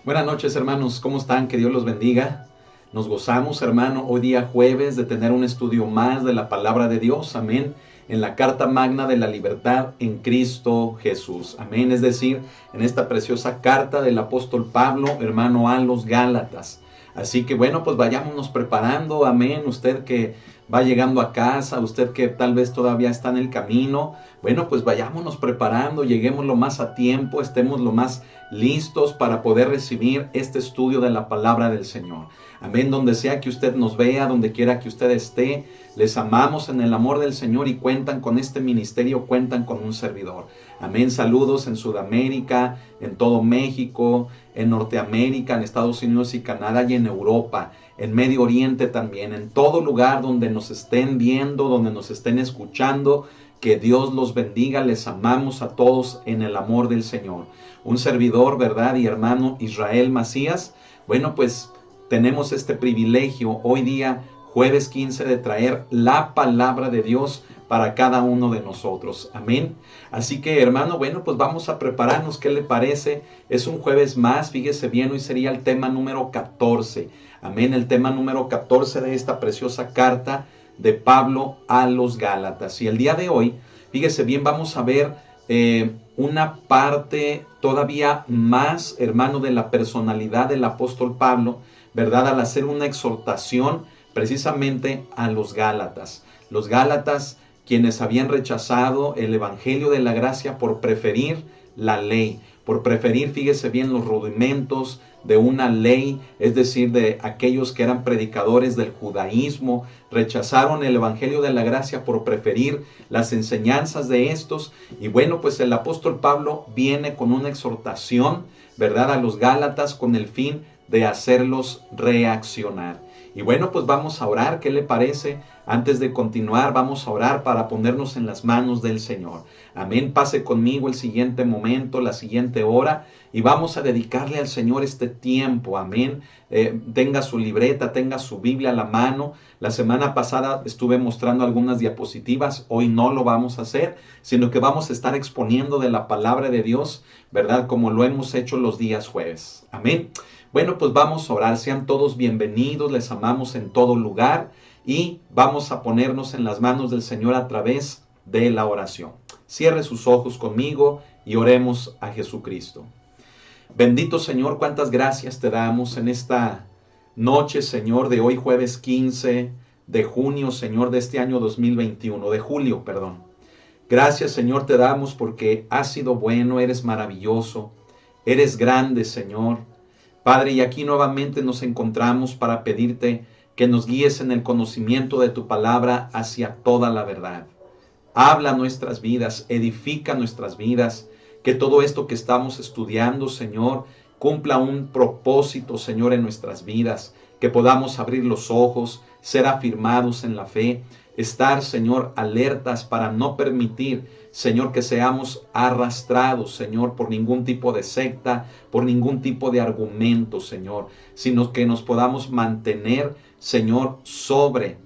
Buenas noches, hermanos, ¿cómo están? Que Dios los bendiga. Nos gozamos, hermano, hoy día jueves de tener un estudio más de la palabra de Dios, amén, en la Carta Magna de la Libertad en Cristo Jesús, amén, es decir, en esta preciosa carta del apóstol Pablo, hermano, a los Gálatas. Así que bueno, pues vayámonos preparando, amén, usted que va llegando a casa, usted que tal vez todavía está en el camino, bueno, pues vayámonos preparando, lleguemos lo más a tiempo, estemos lo más listos para poder recibir este estudio de la palabra del Señor. Amén, donde sea que usted nos vea, donde quiera que usted esté, les amamos en el amor del Señor y cuentan con este ministerio, cuentan con un servidor. Amén, saludos en Sudamérica, en todo México, en Norteamérica, en Estados Unidos y Canadá y en Europa, en Medio Oriente también, en todo lugar donde nos estén viendo, donde nos estén escuchando. Que Dios los bendiga, les amamos a todos en el amor del Señor. Un servidor, ¿verdad? Y hermano Israel Macías. Bueno, pues tenemos este privilegio hoy día, jueves 15, de traer la palabra de Dios para cada uno de nosotros. Amén. Así que, hermano, bueno, pues vamos a prepararnos. ¿Qué le parece? Es un jueves más, fíjese bien, hoy sería el tema número 14. Amén, el tema número 14 de esta preciosa carta de Pablo a los Gálatas. Y el día de hoy, fíjese bien, vamos a ver una parte todavía más, hermano, de la personalidad del apóstol Pablo, ¿verdad? Al hacer una exhortación precisamente a los Gálatas. Los Gálatas, quienes habían rechazado el evangelio de la gracia por preferir la ley, por preferir, fíjese bien, los rudimentos de una ley, es decir, de aquellos que eran predicadores del judaísmo, rechazaron el evangelio de la gracia por preferir las enseñanzas de estos. Y bueno, pues el apóstol Pablo viene con una exhortación, ¿verdad?, a los Gálatas con el fin de hacerlos reaccionar. Y bueno, pues vamos a orar, ¿qué le parece? Antes de continuar, vamos a orar para ponernos en las manos del Señor. Amén, pase conmigo el siguiente momento, la siguiente hora, y vamos a dedicarle al Señor este tiempo, amén. Tenga su libreta, tenga su Biblia a la mano. La semana pasada estuve mostrando algunas diapositivas, hoy no lo vamos a hacer, sino que vamos a estar exponiendo de la palabra de Dios, ¿verdad? Como lo hemos hecho los días jueves, amén. Bueno, pues vamos a orar, sean todos bienvenidos, les amamos en todo lugar y vamos a ponernos en las manos del Señor a través de la oración. Cierre sus ojos conmigo y oremos a Jesucristo. Bendito Señor, cuántas gracias te damos en esta noche, Señor, de hoy jueves 15 de junio, Señor, de este año 2021, de julio, perdón. Gracias, Señor, te damos porque has sido bueno, eres maravilloso, eres grande, Señor. Padre, y aquí nuevamente nos encontramos para pedirte que nos guíes en el conocimiento de tu palabra hacia toda la verdad. Habla nuestras vidas, edifica nuestras vidas, que todo esto que estamos estudiando, Señor, cumpla un propósito, Señor, en nuestras vidas, que podamos abrir los ojos, ser afirmados en la fe, estar, Señor, alertas para no permitir, Señor, que seamos arrastrados, Señor, por ningún tipo de secta, por ningún tipo de argumento, Señor, sino que nos podamos mantener, Señor, sobre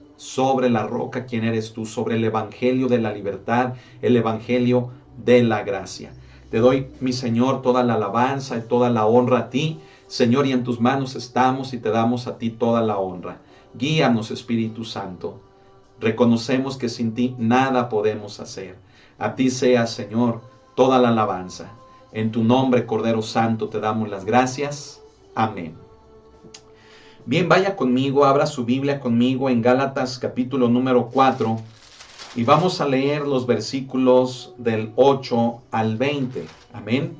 la roca, quien eres tú, sobre el evangelio de la libertad, el evangelio de la gracia. Te doy, mi Señor, toda la alabanza y toda la honra a ti, Señor, y en tus manos estamos y te damos a ti toda la honra. Guíanos, Espíritu Santo. Reconocemos que sin ti nada podemos hacer. A ti sea, Señor, toda la alabanza. En tu nombre, Cordero Santo, te damos las gracias. Amén. Bien, vaya conmigo, abra su Biblia conmigo en Gálatas capítulo número 4 y vamos a leer los versículos del 8 al 20. Amén.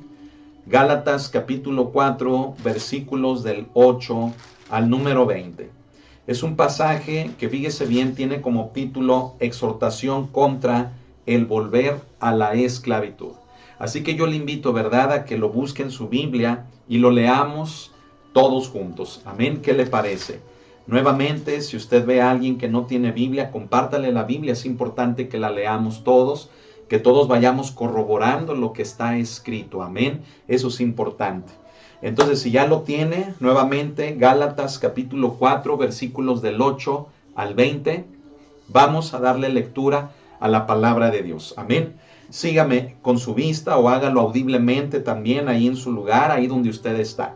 Gálatas capítulo 4, versículos del 8 al número 20. Es un pasaje que, fíjese bien, tiene como título Exhortación contra el volver a la esclavitud. Así que yo le invito, ¿verdad?, a que lo busque en su Biblia y lo leamos todos juntos. Amén. ¿Qué le parece? Nuevamente, si usted ve a alguien que no tiene Biblia, compártale la Biblia. Es importante que la leamos todos, que todos vayamos corroborando lo que está escrito. Amén. Eso es importante. Entonces, si ya lo tiene, nuevamente, Gálatas capítulo 4, versículos del 8 al 20, vamos a darle lectura a la palabra de Dios. Amén. Sígame con su vista o hágalo audiblemente también ahí en su lugar, ahí donde usted está.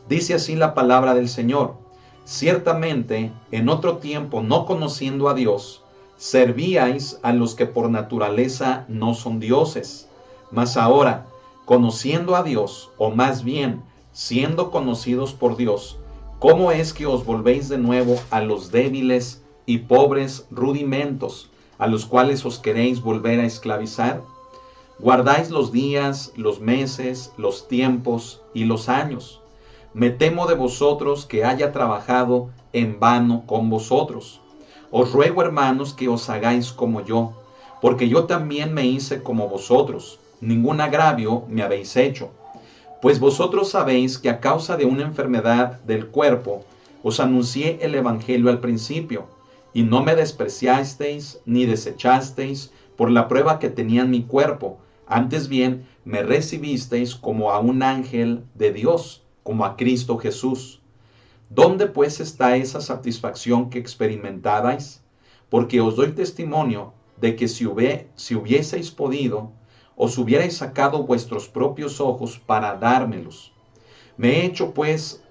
Dice así la palabra del Señor: ciertamente en otro tiempo, no conociendo a Dios, servíais a los que por naturaleza no son dioses. Mas ahora, conociendo a Dios, o más bien, siendo conocidos por Dios, ¿cómo es que os volvéis de nuevo a los débiles y pobres rudimentos, a los cuales os queréis volver a esclavizar? Guardáis los días, los meses, los tiempos y los años. Me temo de vosotros que haya trabajado en vano con vosotros. Os ruego, hermanos, que os hagáis como yo, porque yo también me hice como vosotros. Ningún agravio me habéis hecho. Pues vosotros sabéis que a causa de una enfermedad del cuerpo, os anuncié el Evangelio al principio, y no me despreciasteis ni desechasteis por la prueba que tenía en mi cuerpo. Antes bien, me recibisteis como a un ángel de Dios, como a Cristo Jesús. ¿Dónde pues está esa satisfacción que experimentabais? Porque os doy testimonio de que si hubieseis podido, os hubierais sacado vuestros propios ojos para dármelos. Me he hecho pues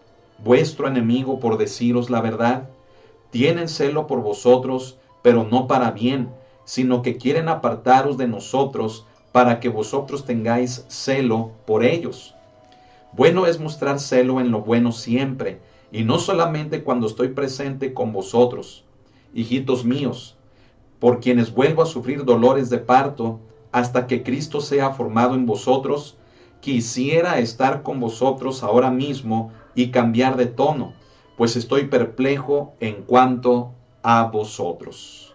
vuestro enemigo por deciros la verdad. Tienen celo por vosotros, pero no para bien, sino que quieren apartaros de nosotros para que vosotros tengáis celo por ellos. Bueno es mostrar celo en lo bueno siempre, y no solamente cuando estoy presente con vosotros, hijitos míos, por quienes vuelvo a sufrir dolores de parto, hasta que Cristo sea formado en vosotros. Quisiera estar con vosotros ahora mismo y cambiar de tono, pues estoy perplejo en cuanto a vosotros.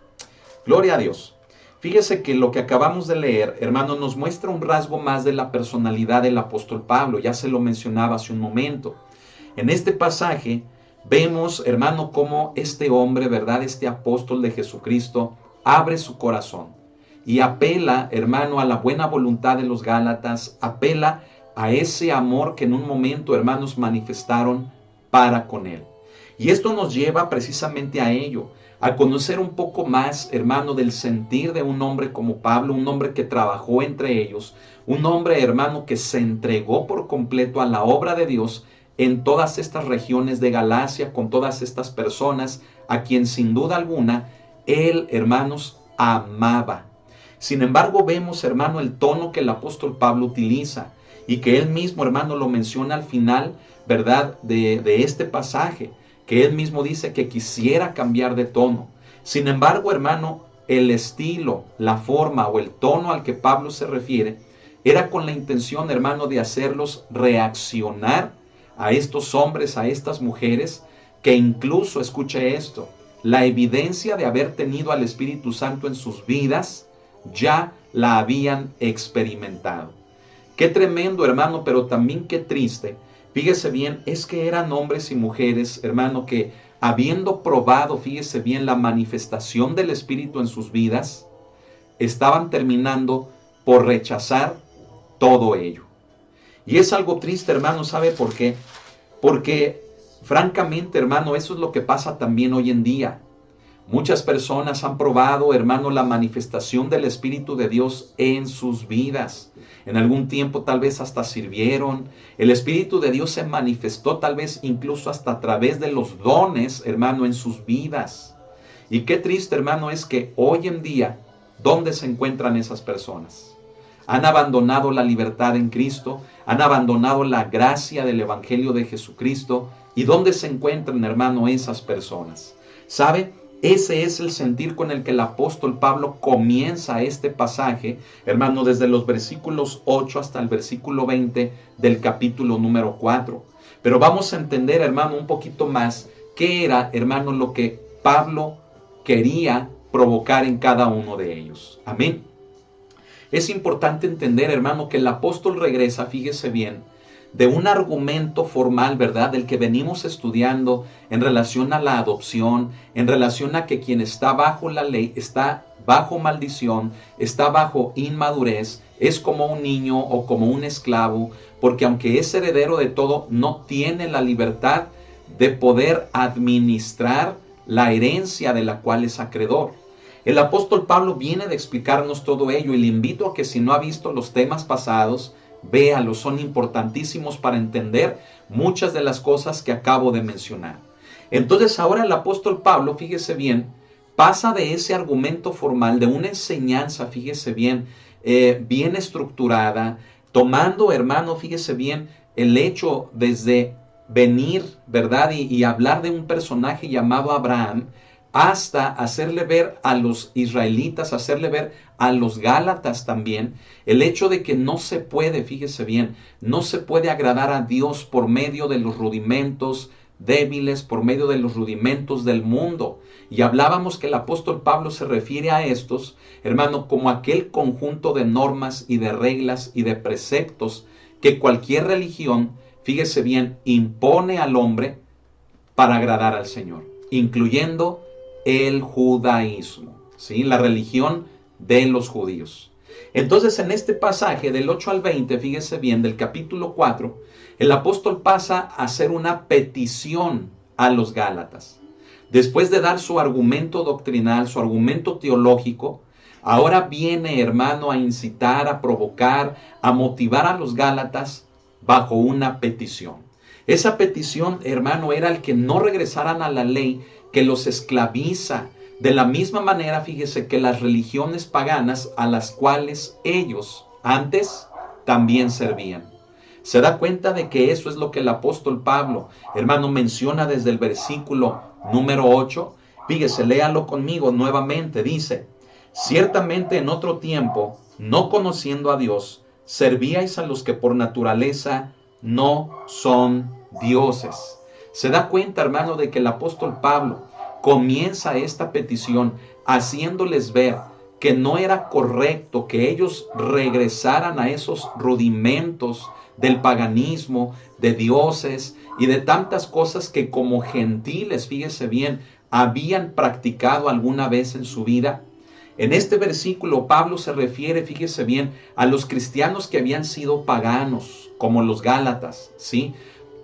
Gloria a Dios. Fíjese que lo que acabamos de leer, hermano, nos muestra un rasgo más de la personalidad del apóstol Pablo. Ya se lo mencionaba hace un momento. En este pasaje vemos, hermano, cómo este hombre, ¿verdad? Este apóstol de Jesucristo abre su corazón y apela, hermano, a la buena voluntad de los Gálatas, apela a ese amor que en un momento, hermanos, manifestaron para con él. Y esto nos lleva precisamente a ello, a conocer un poco más, hermano, del sentir de un hombre como Pablo, un hombre que trabajó entre ellos, un hombre, hermano, que se entregó por completo a la obra de Dios en todas estas regiones de Galacia, con todas estas personas a quien sin duda alguna él, hermanos, amaba. Sin embargo, vemos, hermano, el tono que el apóstol Pablo utiliza y que él mismo, hermano, lo menciona al final, ¿verdad?, de este pasaje, que él mismo dice que quisiera cambiar de tono. Sin embargo, hermano, el estilo, la forma o el tono al que Pablo se refiere era con la intención, hermano, de hacerlos reaccionar a estos hombres, a estas mujeres, que incluso, escuche esto, la evidencia de haber tenido al Espíritu Santo en sus vidas ya la habían experimentado. Qué tremendo, hermano, pero también qué triste. Fíjese bien, es que eran hombres y mujeres, hermano, que habiendo probado, fíjese bien, la manifestación del Espíritu en sus vidas, estaban terminando por rechazar todo ello. Y es algo triste, hermano, ¿sabe por qué? Porque, francamente, hermano, eso es lo que pasa también hoy en día. Muchas personas han probado, hermano, la manifestación del Espíritu de Dios en sus vidas. En algún tiempo tal vez hasta sirvieron. El Espíritu de Dios se manifestó tal vez incluso hasta a través de los dones, hermano, en sus vidas. Y qué triste, hermano, es que hoy en día, ¿dónde se encuentran esas personas? Han abandonado la libertad en Cristo, han abandonado la gracia del Evangelio de Jesucristo. ¿Y dónde se encuentran, hermano, esas personas? ¿Sabe? Ese es el sentir con el que el apóstol Pablo comienza este pasaje, hermano, desde los versículos 8 hasta el versículo 20 del capítulo número 4. Pero vamos a entender, hermano, un poquito más qué era, hermano, lo que Pablo quería provocar en cada uno de ellos. Amén. Es importante entender, hermano, que el apóstol regresa, fíjese bien, de un argumento formal, ¿verdad?, del que venimos estudiando en relación a la adopción, en relación a que quien está bajo la ley está bajo maldición, está bajo inmadurez, es como un niño o como un esclavo, porque aunque es heredero de todo, no tiene la libertad de poder administrar la herencia de la cual es acreedor. El apóstol Pablo viene de explicarnos todo ello y le invito a que si no ha visto los temas pasados, véalos, son importantísimos para entender muchas de las cosas que acabo de mencionar. Entonces ahora el apóstol Pablo, fíjese bien, pasa de ese argumento formal, de una enseñanza, fíjese bien, bien estructurada, tomando, hermano, fíjese bien, el hecho desde venir, ¿verdad? Y hablar de un personaje llamado Abraham, hasta hacerle ver a los israelitas, hacerle ver a los gálatas también, el hecho de que no se puede, fíjese bien, no se puede agradar a Dios por medio de los rudimentos débiles, por medio de los rudimentos del mundo. Y hablábamos que el apóstol Pablo se refiere a estos, hermano, como aquel conjunto de normas y de reglas y de preceptos que cualquier religión, fíjese bien, impone al hombre para agradar al Señor, incluyendo el judaísmo, ¿sí? La religión de los judíos. Entonces, en este pasaje del 8 al 20, fíjese bien, del capítulo 4, el apóstol pasa a hacer una petición a los gálatas. Después de dar su argumento doctrinal, su argumento teológico, ahora viene, hermano, a incitar, a provocar, a motivar a los gálatas bajo una petición. Esa petición, hermano, era el que no regresaran a la ley que los esclaviza. De la misma manera, fíjese que las religiones paganas a las cuales ellos antes también servían. Se da cuenta de que eso es lo que el apóstol Pablo, hermano, menciona desde el versículo número 8. Fíjese, léalo conmigo nuevamente. Dice: ciertamente en otro tiempo, no conociendo a Dios, servíais a los que por naturaleza no son dioses. Se da cuenta, hermano, de que el apóstol Pablo comienza esta petición haciéndoles ver que no era correcto que ellos regresaran a esos rudimentos del paganismo, de dioses y de tantas cosas que como gentiles, fíjese bien, habían practicado alguna vez en su vida. En este versículo Pablo se refiere, fíjese bien, a los cristianos que habían sido paganos, como los gálatas, ¿sí?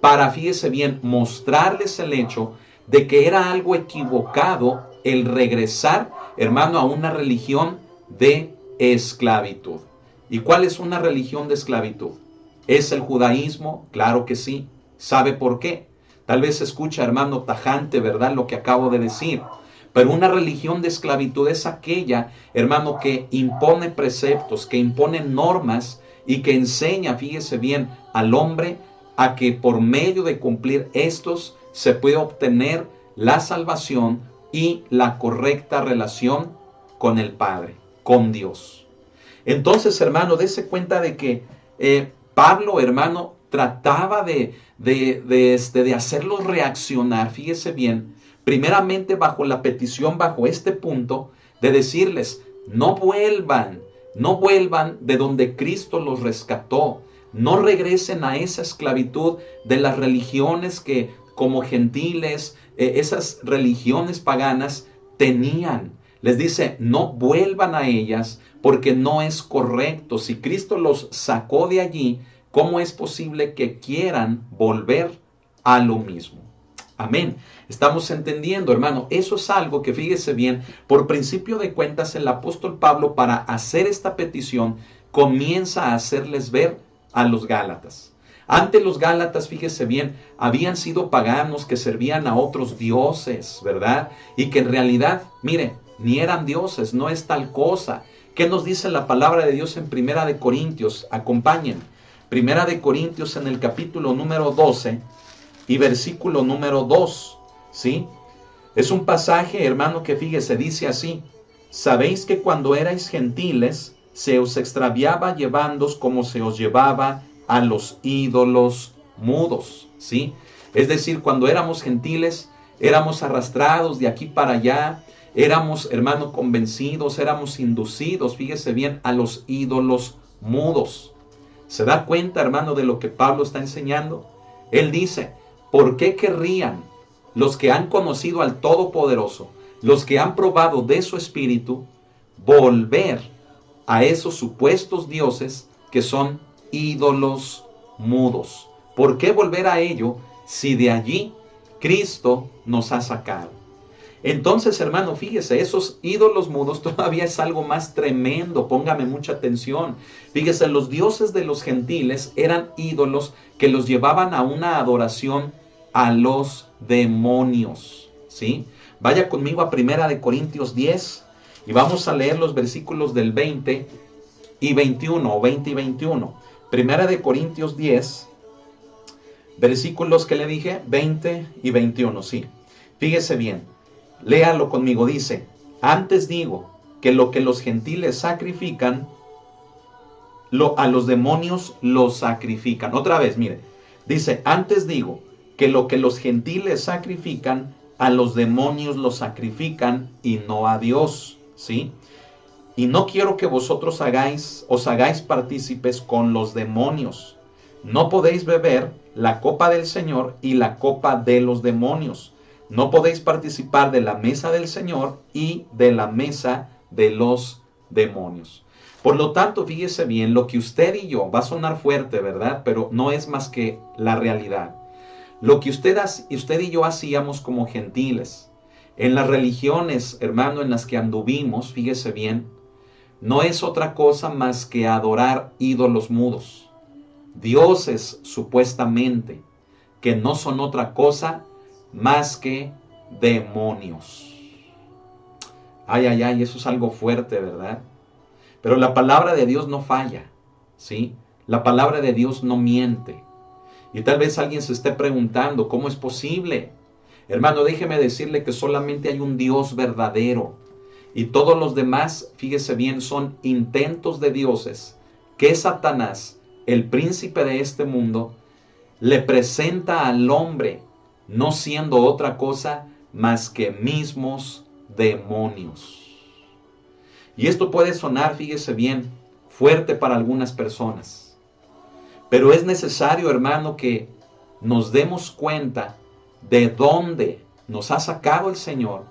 Para, fíjese bien, mostrarles el hecho de que era algo equivocado el regresar, hermano, a una religión de esclavitud. ¿Y cuál es una religión de esclavitud? ¿Es el judaísmo? Claro que sí. ¿Sabe por qué? Tal vez escucha, hermano, tajante, ¿verdad?, lo que acabo de decir. Pero una religión de esclavitud es aquella, hermano, que impone preceptos, que impone normas y que enseña, fíjese bien, al hombre a que por medio de cumplir estos se puede obtener la salvación y la correcta relación con el Padre, con Dios. Entonces, hermano, dése cuenta de que Pablo, hermano, trataba de hacerlos reaccionar, fíjese bien, primeramente bajo la petición, bajo este punto, de decirles: no vuelvan de donde Cristo los rescató, no regresen a esa esclavitud de las religiones que como gentiles, esas religiones paganas tenían. Les dice: no vuelvan a ellas porque no es correcto. Si Cristo los sacó de allí, ¿cómo es posible que quieran volver a lo mismo? Amén. Estamos entendiendo, hermano. Eso es algo que, fíjese bien, por principio de cuentas, el apóstol Pablo, para hacer esta petición, comienza a hacerles ver a los gálatas. Antes los gálatas, fíjese bien, habían sido paganos que servían a otros dioses, ¿verdad? Y que en realidad, mire, ni eran dioses, no es tal cosa. ¿Qué nos dice la palabra de Dios en Primera de Corintios? Acompañen. Primera de Corintios en el capítulo número 12 y versículo número 2, ¿sí? Es un pasaje, hermano, que fíjese, dice así: sabéis que cuando erais gentiles, se os extraviaba llevándoos como se os llevaba a los ídolos mudos, ¿sí? Es decir, cuando éramos gentiles, éramos arrastrados de aquí para allá, éramos, hermano, convencidos, éramos inducidos, fíjese bien, a los ídolos mudos. ¿Se da cuenta, hermano, de lo que Pablo está enseñando? Él dice: ¿por qué querrían los que han conocido al Todopoderoso, los que han probado de su espíritu, volver a esos supuestos dioses que son ídolos mudos? ¿Por qué volver a ello si de allí Cristo nos ha sacado? Entonces, hermano, fíjese, esos ídolos mudos todavía es algo más tremendo. Póngame mucha atención. Fíjese, los dioses de los gentiles eran ídolos que los llevaban a una adoración a los demonios. ¿Sí? Vaya conmigo a 1 Corintios 10 y vamos a leer los versículos del 20 y 21, o 20 y 21. 1 Corintios 10, versículos que le dije, 20 y 21, sí. Fíjese bien, léalo conmigo, dice, antes digo que lo que los gentiles sacrifican, a los demonios los sacrifican. Otra vez, mire, dice, antes digo que lo que los gentiles sacrifican, a los demonios los sacrifican y no a Dios, ¿sí? Y no quiero que vosotros os hagáis partícipes con los demonios. No podéis beber la copa del Señor y la copa de los demonios. No podéis participar de la mesa del Señor y de la mesa de los demonios. Por lo tanto, fíjese bien, lo que usted y yo, va a sonar fuerte, ¿verdad? Pero no es más que la realidad. Lo que usted y yo hacíamos como gentiles, en las religiones, hermano, en las que anduvimos, fíjese bien, no es otra cosa más que adorar ídolos mudos, dioses supuestamente, que no son otra cosa más que demonios. Ay, ay, ay, eso es algo fuerte, ¿verdad? Pero la palabra de Dios no falla, ¿sí? La palabra de Dios no miente. Y tal vez alguien se esté preguntando, ¿cómo es posible? Hermano, déjeme decirle que solamente hay un Dios verdadero. Y todos los demás, fíjese bien, son intentos de dioses que Satanás, el príncipe de este mundo, le presenta al hombre, no siendo otra cosa más que mismos demonios. Y esto puede sonar, fíjese bien, fuerte para algunas personas. Pero es necesario, hermano, que nos demos cuenta de dónde nos ha sacado el Señor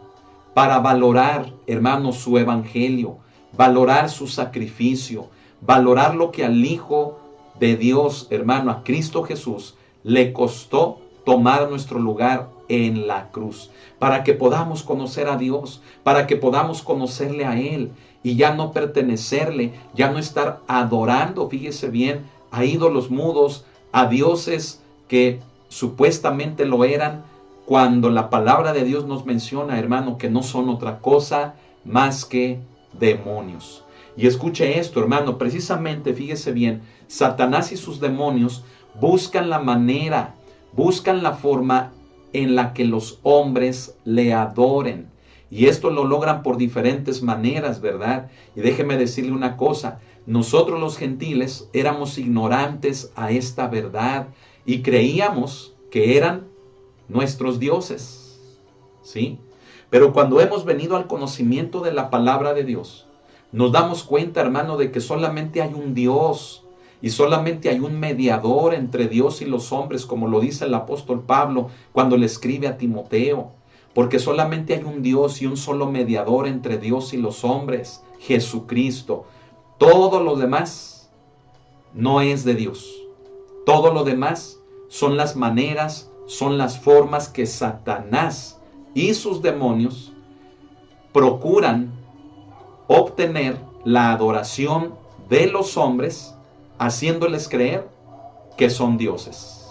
para valorar, hermano, su evangelio, valorar su sacrificio, valorar lo que al Hijo de Dios, hermano, a Cristo Jesús, le costó tomar nuestro lugar en la cruz, para que podamos conocer a Dios, para que podamos conocerle a Él y ya no pertenecerle, ya no estar adorando, fíjese bien, a ídolos mudos, a dioses que supuestamente lo eran, cuando la palabra de Dios nos menciona, hermano, que no son otra cosa más que demonios. Y escuche esto, hermano, precisamente, fíjese bien, Satanás y sus demonios buscan la manera, buscan la forma en la que los hombres le adoren. Y esto lo logran por diferentes maneras, ¿verdad? Y déjeme decirle una cosa, nosotros los gentiles éramos ignorantes a esta verdad y creíamos que eran nuestros dioses, ¿sí? Pero cuando hemos venido al conocimiento de la palabra de Dios, nos damos cuenta, hermano, de que solamente hay un Dios y solamente hay un mediador entre Dios y los hombres, como lo dice el apóstol Pablo cuando le escribe a Timoteo, porque solamente hay un Dios y un solo mediador entre Dios y los hombres, Jesucristo. Todo lo demás no es de Dios. Todo lo demás son las maneras, son las formas que Satanás y sus demonios procuran obtener la adoración de los hombres, haciéndoles creer que son dioses.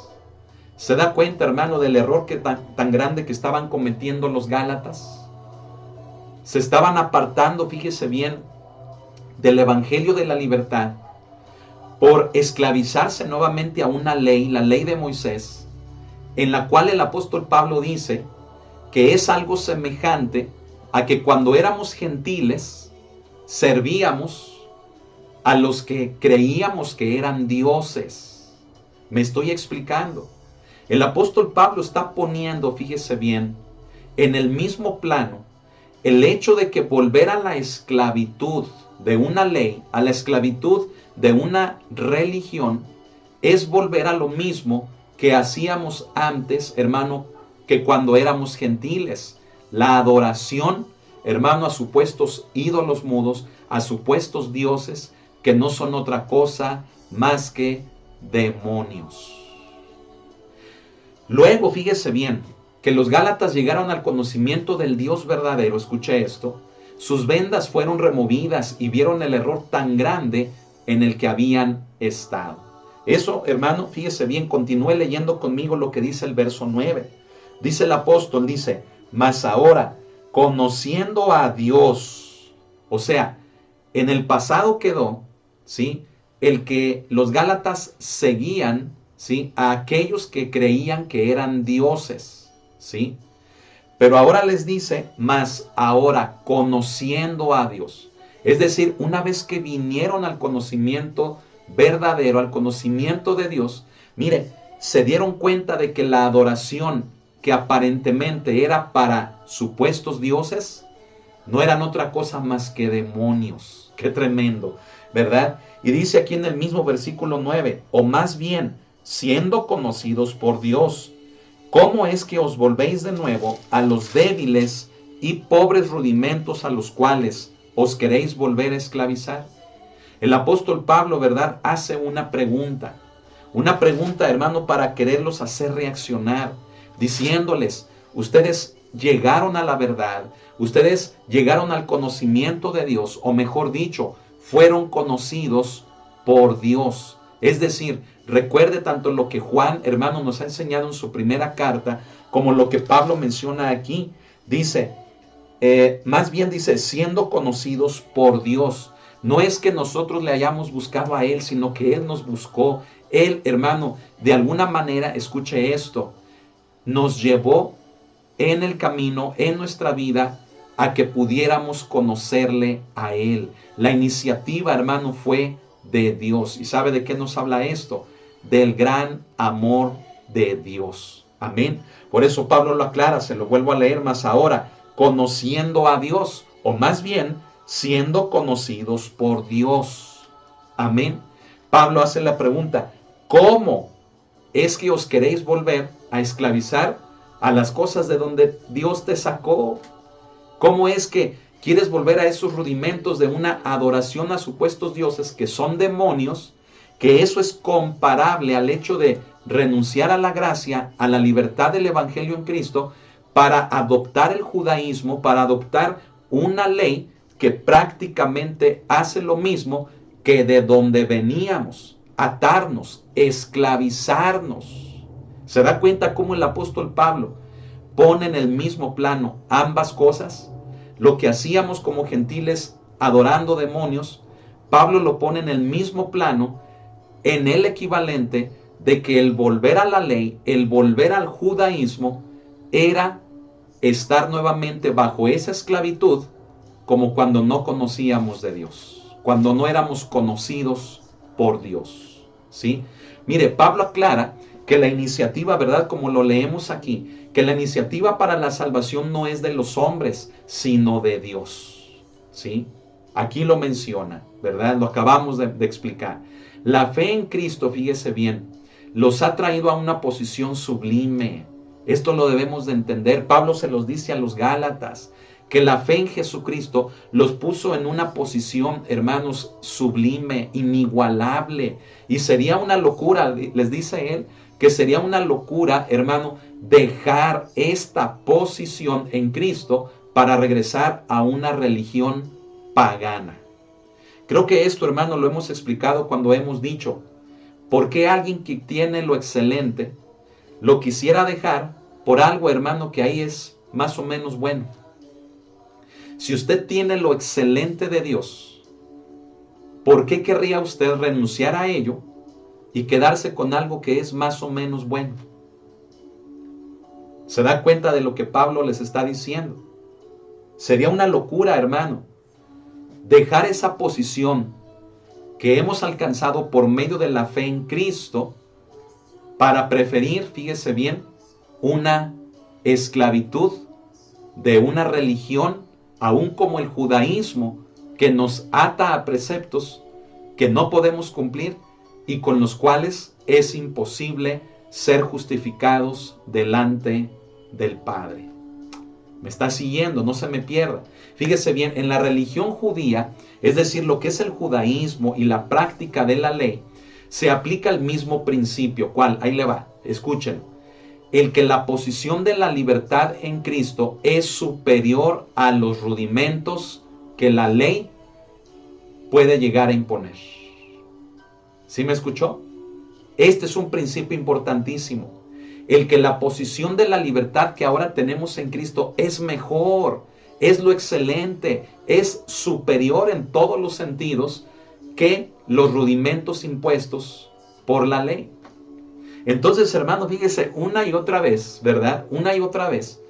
¿Se da cuenta, hermano, del error tan grande que estaban cometiendo los Gálatas? Se estaban apartando, fíjese bien, del evangelio de la libertad por esclavizarse nuevamente a una ley, la ley de Moisés, en la cual el apóstol Pablo dice que es algo semejante a que cuando éramos gentiles servíamos a los que creíamos que eran dioses. Me estoy explicando. El apóstol Pablo está poniendo, fíjese bien, en el mismo plano el hecho de que volver a la esclavitud de una ley, a la esclavitud de una religión, es volver a lo mismo que hacíamos antes, hermano, que cuando éramos gentiles. La adoración, hermano, a supuestos ídolos mudos, a supuestos dioses, que no son otra cosa más que demonios. Luego, fíjese bien, que los Gálatas llegaron al conocimiento del Dios verdadero, escuche esto, sus vendas fueron removidas y vieron el error tan grande en el que habían estado. Eso, hermano, fíjese bien, continúe leyendo conmigo lo que dice el verso 9. Dice el apóstol, dice, mas ahora, conociendo a Dios, o sea, en el pasado quedó, ¿sí?, el que los Gálatas seguían, ¿sí?, a aquellos que creían que eran dioses, ¿sí? Pero ahora les dice, mas ahora conociendo a Dios. Es decir, una vez que vinieron al conocimiento verdadero, al conocimiento de Dios, mire, se dieron cuenta de que la adoración que aparentemente era para supuestos dioses, no eran otra cosa más que demonios. Qué tremendo, ¿verdad? Y dice aquí en el mismo versículo 9, o más bien, siendo conocidos por Dios, ¿cómo es que os volvéis de nuevo a los débiles y pobres rudimentos a los cuales os queréis volver a esclavizar? El apóstol Pablo, ¿verdad?, hace una pregunta, hermano, para quererlos hacer reaccionar, diciéndoles, ustedes llegaron a la verdad, ustedes llegaron al conocimiento de Dios, o mejor dicho, fueron conocidos por Dios. Es decir, recuerde tanto lo que Juan, hermano, nos ha enseñado en su primera carta, como lo que Pablo menciona aquí. Dice, más bien dice, siendo conocidos por Dios. No es que nosotros le hayamos buscado a Él, sino que Él nos buscó. Él, hermano, de alguna manera, escuche esto, nos llevó en el camino, en nuestra vida, a que pudiéramos conocerle a Él. La iniciativa, hermano, fue de Dios. ¿Y sabe de qué nos habla esto? Del gran amor de Dios. Amén. Por eso Pablo lo aclara, se lo vuelvo a leer más ahora, conociendo a Dios, o más bien, siendo conocidos por Dios. Amén. Pablo hace la pregunta, ¿cómo es que os queréis volver a esclavizar a las cosas de donde Dios te sacó? ¿Cómo es que quieres volver a esos rudimentos de una adoración a supuestos dioses que son demonios? Que eso es comparable al hecho de renunciar a la gracia, a la libertad del Evangelio en Cristo, para adoptar el judaísmo, para adoptar una ley que prácticamente hace lo mismo que de donde veníamos, atarnos, esclavizarnos. ¿Se da cuenta cómo el apóstol Pablo pone en el mismo plano ambas cosas? Lo que hacíamos como gentiles adorando demonios, Pablo lo pone en el mismo plano, en el equivalente de que el volver a la ley, el volver al judaísmo, era estar nuevamente bajo esa esclavitud, como cuando no conocíamos de Dios, cuando no éramos conocidos por Dios, ¿sí? Mire, Pablo aclara que la iniciativa, ¿verdad?, como lo leemos aquí, que la iniciativa para la salvación no es de los hombres, sino de Dios, ¿sí? Aquí lo menciona, ¿verdad? Lo acabamos de explicar. La fe en Cristo, fíjese bien, los ha traído a una posición sublime. Esto lo debemos de entender. Pablo se los dice a los Gálatas, que la fe en Jesucristo los puso en una posición, hermanos, sublime, inigualable. Y sería una locura, les dice él, que sería una locura, hermano, dejar esta posición en Cristo para regresar a una religión pagana. Creo que esto, hermano, lo hemos explicado cuando hemos dicho, ¿por qué alguien que tiene lo excelente lo quisiera dejar por algo, hermano, que ahí es más o menos bueno? Si usted tiene lo excelente de Dios, ¿por qué querría usted renunciar a ello y quedarse con algo que es más o menos bueno? ¿Se da cuenta de lo que Pablo les está diciendo? Sería una locura, hermano, dejar esa posición que hemos alcanzado por medio de la fe en Cristo para preferir, fíjese bien, una esclavitud de una religión, aún como el judaísmo, que nos ata a preceptos que no podemos cumplir y con los cuales es imposible ser justificados delante del Padre. Me está siguiendo, no se me pierda. Fíjese bien, en la religión judía, es decir, lo que es el judaísmo y la práctica de la ley, se aplica el mismo principio. ¿Cuál? Ahí le va, escúchenlo. el que la posición de la libertad en Cristo es superior a los rudimentos que la ley puede llegar a imponer. ¿Sí me escuchó? Este es un principio importantísimo. El que la posición de la libertad que ahora tenemos en Cristo es mejor, es lo excelente, es superior en todos los sentidos que los rudimentos impuestos por la ley. Entonces, hermano, fíjese, una y otra vez, ¿verdad? Una y otra vez,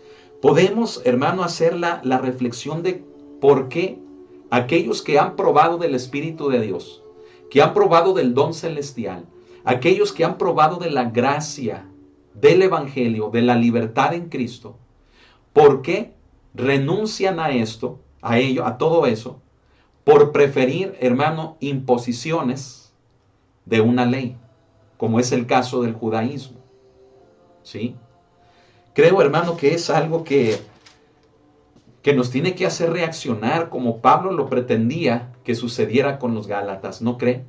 podemos, hermano, hacer la reflexión de por qué aquellos que han probado del Espíritu de Dios, que han probado del don celestial, aquellos que han probado de la gracia, del Evangelio, de la libertad en Cristo, ¿por qué renuncian a esto, a ello, a todo eso, por preferir, hermano, imposiciones de una ley, como es el caso del judaísmo? ¿Sí? Creo, hermano, que es algo que nos tiene que hacer reaccionar como Pablo lo pretendía que sucediera con los Gálatas, ¿no cree?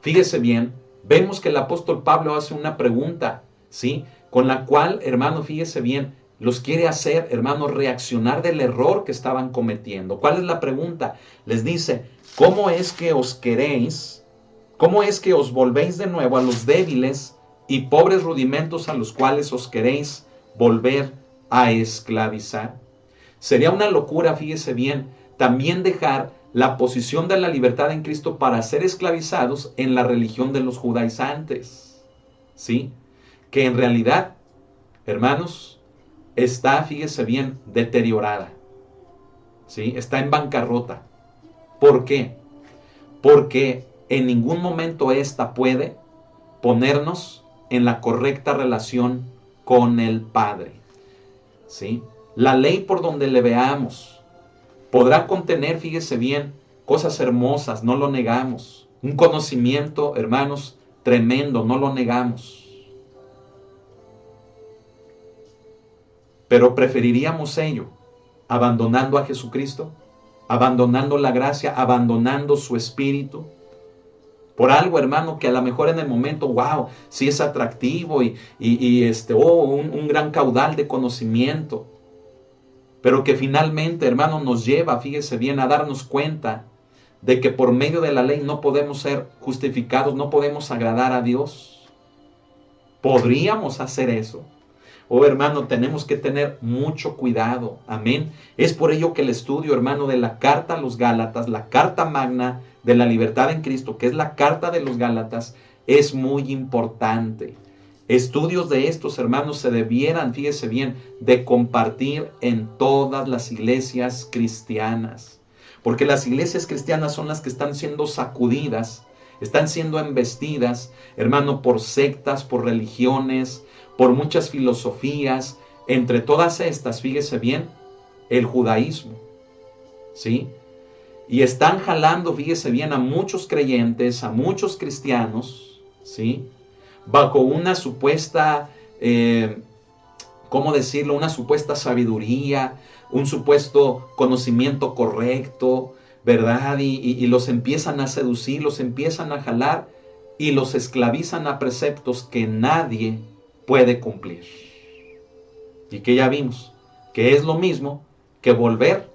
Fíjese bien, vemos que el apóstol Pablo hace una pregunta, ¿sí? Con la cual, hermano, fíjese bien, los quiere hacer, hermano, reaccionar del error que estaban cometiendo. ¿Cuál es la pregunta? Les dice, ¿cómo es que os queréis? ¿Cómo es que os volvéis de nuevo a los débiles y pobres rudimentos a los cuales os queréis volver a esclavizar? Sería una locura, fíjese bien, también dejar la posición de la libertad en Cristo para ser esclavizados en la religión de los judaizantes. ¿Sí? Que en realidad, hermanos, está, fíjese bien, deteriorada. ¿Sí? Está en bancarrota. ¿Por qué? Porque en ningún momento esta puede ponernos en la correcta relación con el Padre. ¿Sí? La ley por donde le veamos podrá contener, fíjese bien, cosas hermosas, no lo negamos. Un conocimiento, hermanos, tremendo, no lo negamos. Pero preferiríamos ello, abandonando a Jesucristo, abandonando la gracia, abandonando su espíritu, por algo, hermano, que a lo mejor en el momento, wow, sí es atractivo y un gran caudal de conocimiento, pero que finalmente, hermano, nos lleva, fíjese bien, a darnos cuenta de que por medio de la ley no podemos ser justificados, no podemos agradar a Dios. ¿Podríamos hacer eso? Oh, hermano, tenemos que tener mucho cuidado. Amén. Es por ello que el estudio, hermano, de la carta a los Gálatas, la carta magna de la libertad en Cristo, que es la carta de los Gálatas, es muy importante. Estudios de estos, hermanos, se debieran, fíjese bien, de compartir en todas las iglesias cristianas. Porque las iglesias cristianas son las que están siendo sacudidas, están siendo embestidas, hermano, por sectas, por religiones, por muchas filosofías. Entre todas estas, fíjese bien, el judaísmo, ¿sí? Y están jalando, fíjese bien, a muchos creyentes, a muchos cristianos, ¿sí? Bajo una supuesta, ¿cómo decirlo? Una supuesta sabiduría, un supuesto conocimiento correcto, ¿verdad? Y los empiezan a seducir, los empiezan a jalar y los esclavizan a preceptos que nadie puede cumplir. Y que ya vimos que es lo mismo que volver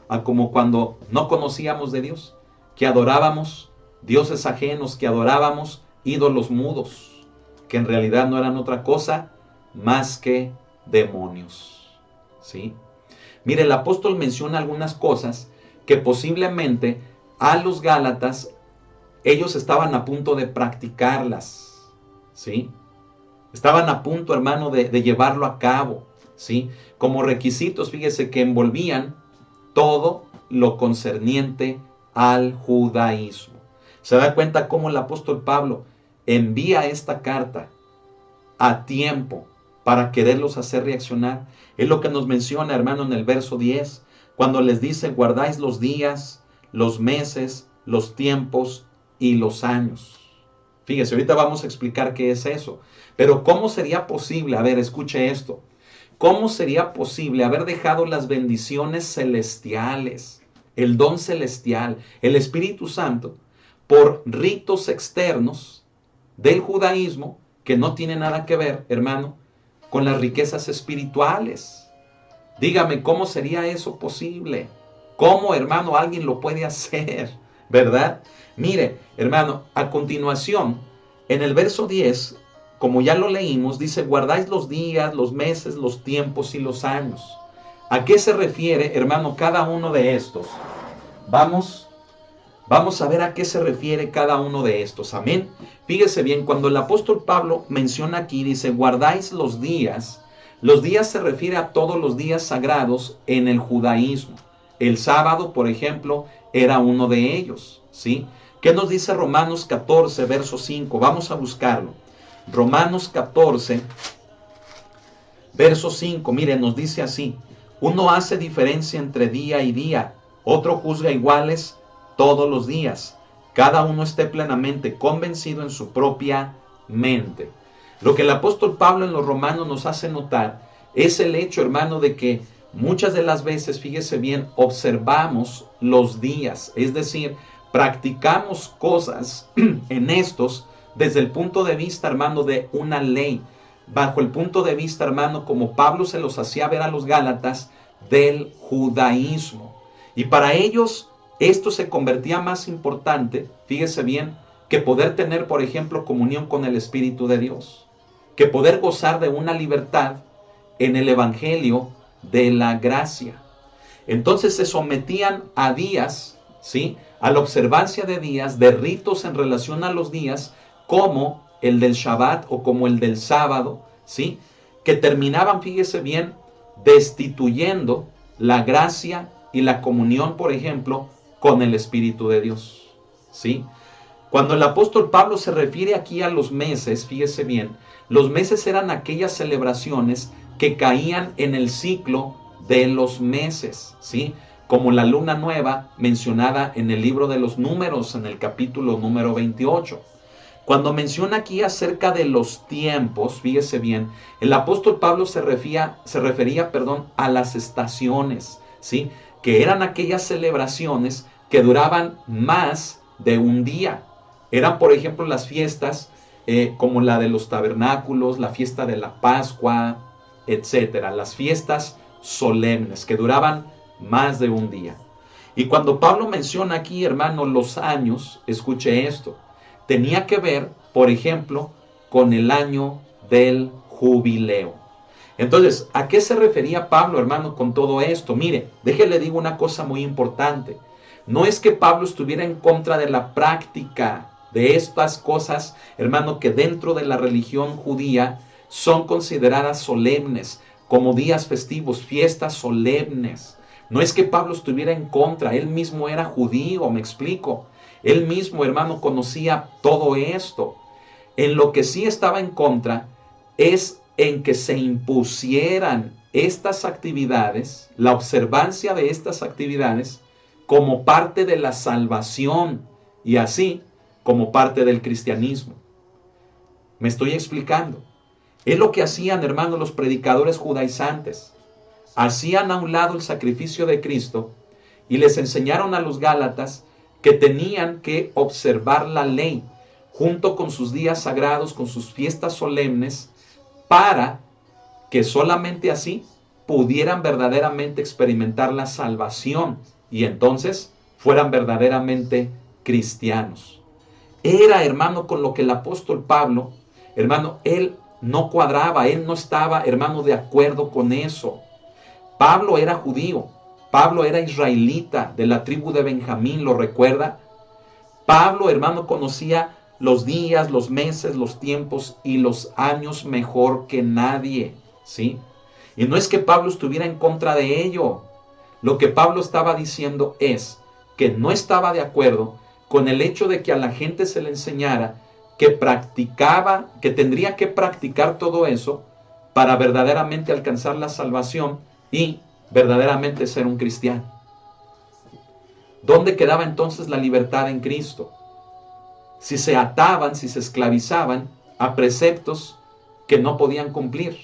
a como cuando no conocíamos de Dios, que adorábamos dioses ajenos, que adorábamos ídolos mudos, que en realidad no eran otra cosa más que demonios. ¿Sí? Mire, el apóstol menciona algunas cosas que posiblemente a los Gálatas ellos estaban a punto de practicarlas. ¿Sí? Estaban a punto, hermano, de llevarlo a cabo, ¿sí? Como requisitos, fíjese, que envolvían todo lo concerniente al judaísmo. ¿Se da cuenta cómo el apóstol Pablo envía esta carta a tiempo para quererlos hacer reaccionar? Es lo que nos menciona, hermano, en el verso 10, cuando les dice, guardáis los días, los meses, los tiempos y los años. Fíjese, ahorita vamos a explicar qué es eso. Pero ¿cómo sería posible? A ver, escuche esto. ¿Cómo sería posible haber dejado las bendiciones celestiales, el don celestial, el Espíritu Santo, por ritos externos del judaísmo que no tiene nada que ver, hermano, con las riquezas espirituales. Dígame, ¿cómo sería eso posible? ¿Cómo, hermano, alguien lo puede hacer? ¿Verdad? Mire, hermano, a continuación, en el verso 10, como ya lo leímos, dice, guardáis los días, los meses, los tiempos y los años. ¿A qué se refiere, hermano, cada uno de estos? Vamos a ver a qué se refiere cada uno de estos. Amén. Fíjese bien, cuando el apóstol Pablo menciona aquí, dice, guardáis los días se refiere a todos los días sagrados en el judaísmo. El sábado, por ejemplo, era uno de ellos, ¿sí? ¿Qué nos dice Romanos 14, verso 5? Vamos a buscarlo. Romanos 14, verso 5, mire, nos dice así, uno hace diferencia entre día y día, otro juzga iguales todos los días, cada uno esté plenamente convencido en su propia mente. Lo que el apóstol Pablo en los Romanos nos hace notar es el hecho, hermano, de que muchas de las veces, fíjese bien, observamos los días, es decir, practicamos cosas en estos desde el punto de vista, hermano, de una ley, bajo el punto de vista, hermano, como Pablo se los hacía ver a los Gálatas, del judaísmo. Y para ellos esto se convertía más importante, fíjese bien, que poder tener, por ejemplo, comunión con el Espíritu de Dios, que poder gozar de una libertad en el Evangelio de la gracia. Entonces se sometían a días, ¿sí?, a la observancia de días, de ritos en relación a los días, como el del Shabbat o como el del sábado, ¿sí?, que terminaban, fíjese bien, destituyendo la gracia y la comunión, por ejemplo, con el Espíritu de Dios, ¿sí? Cuando el apóstol Pablo se refiere aquí a los meses, fíjese bien, los meses eran aquellas celebraciones que caían en el ciclo de los meses, ¿sí? Como la luna nueva mencionada en el libro de los Números, en el capítulo número 28. Cuando menciona aquí acerca de los tiempos, fíjese bien, el apóstol Pablo se refería, a las estaciones, ¿sí?, que eran aquellas celebraciones que duraban más de un día. Eran, por ejemplo, las fiestas como la de los tabernáculos, la fiesta de la Pascua, etcétera. Las fiestas solemnes que duraban más de un día. Y cuando Pablo menciona aquí, hermano, los años, escuche esto, tenía que ver, por ejemplo, con el año del jubileo. Entonces, ¿a qué se refería Pablo, hermano, con todo esto? Mire, déjele digo una cosa muy importante. No es que Pablo estuviera en contra de la práctica de estas cosas, hermano, que dentro de la religión judía son consideradas solemnes, como días festivos, fiestas solemnes. No es que Pablo estuviera en contra, él mismo era judío, me explico. Él mismo, hermano, conocía todo esto. En lo que sí estaba en contra es en que se impusieran estas actividades, la observancia de estas actividades, como parte de la salvación y así como parte del cristianismo. ¿Me estoy explicando? Es lo que hacían, hermanos, los predicadores judaizantes. Hacían a un lado el sacrificio de Cristo y les enseñaron a los Gálatas que tenían que observar la ley junto con sus días sagrados, con sus fiestas solemnes, para que solamente así pudieran verdaderamente experimentar la salvación y entonces fueran verdaderamente cristianos. Era, hermano, con lo que el apóstol Pablo, hermano, él no cuadraba, él no estaba, hermano, de acuerdo con eso. Pablo era judío, Pablo era israelita de la tribu de Benjamín, ¿lo recuerda? Pablo, hermano, conocía los días, los meses, los tiempos y los años mejor que nadie, ¿sí? Y no es que Pablo estuviera en contra de ello. Lo que Pablo estaba diciendo es que no estaba de acuerdo con el hecho de que a la gente se le enseñara que practicaba, que tendría que practicar todo eso para verdaderamente alcanzar la salvación y verdaderamente ser un cristiano. ¿Dónde quedaba entonces la libertad en Cristo? Si se ataban, si se esclavizaban a preceptos que no podían cumplir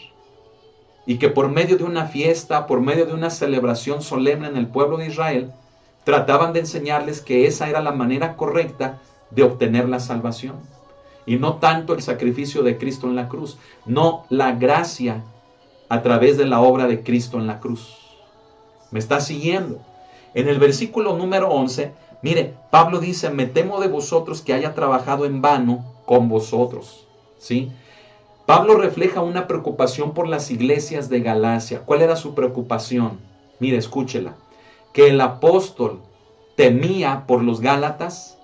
y que por medio de una fiesta, por medio de una celebración solemne en el pueblo de Israel, trataban de enseñarles que esa era la manera correcta de obtener la salvación. y no tanto el sacrificio de Cristo en la cruz, no la gracia a través de la obra de Cristo en la cruz. ¿Me está siguiendo? En el versículo número 11, mire, Pablo dice, me temo de vosotros que haya trabajado en vano con vosotros. ¿Sí? Pablo refleja una preocupación por las iglesias de Galacia. ¿Cuál era su preocupación? Mire, escúchela. Que el apóstol temía por los Gálatas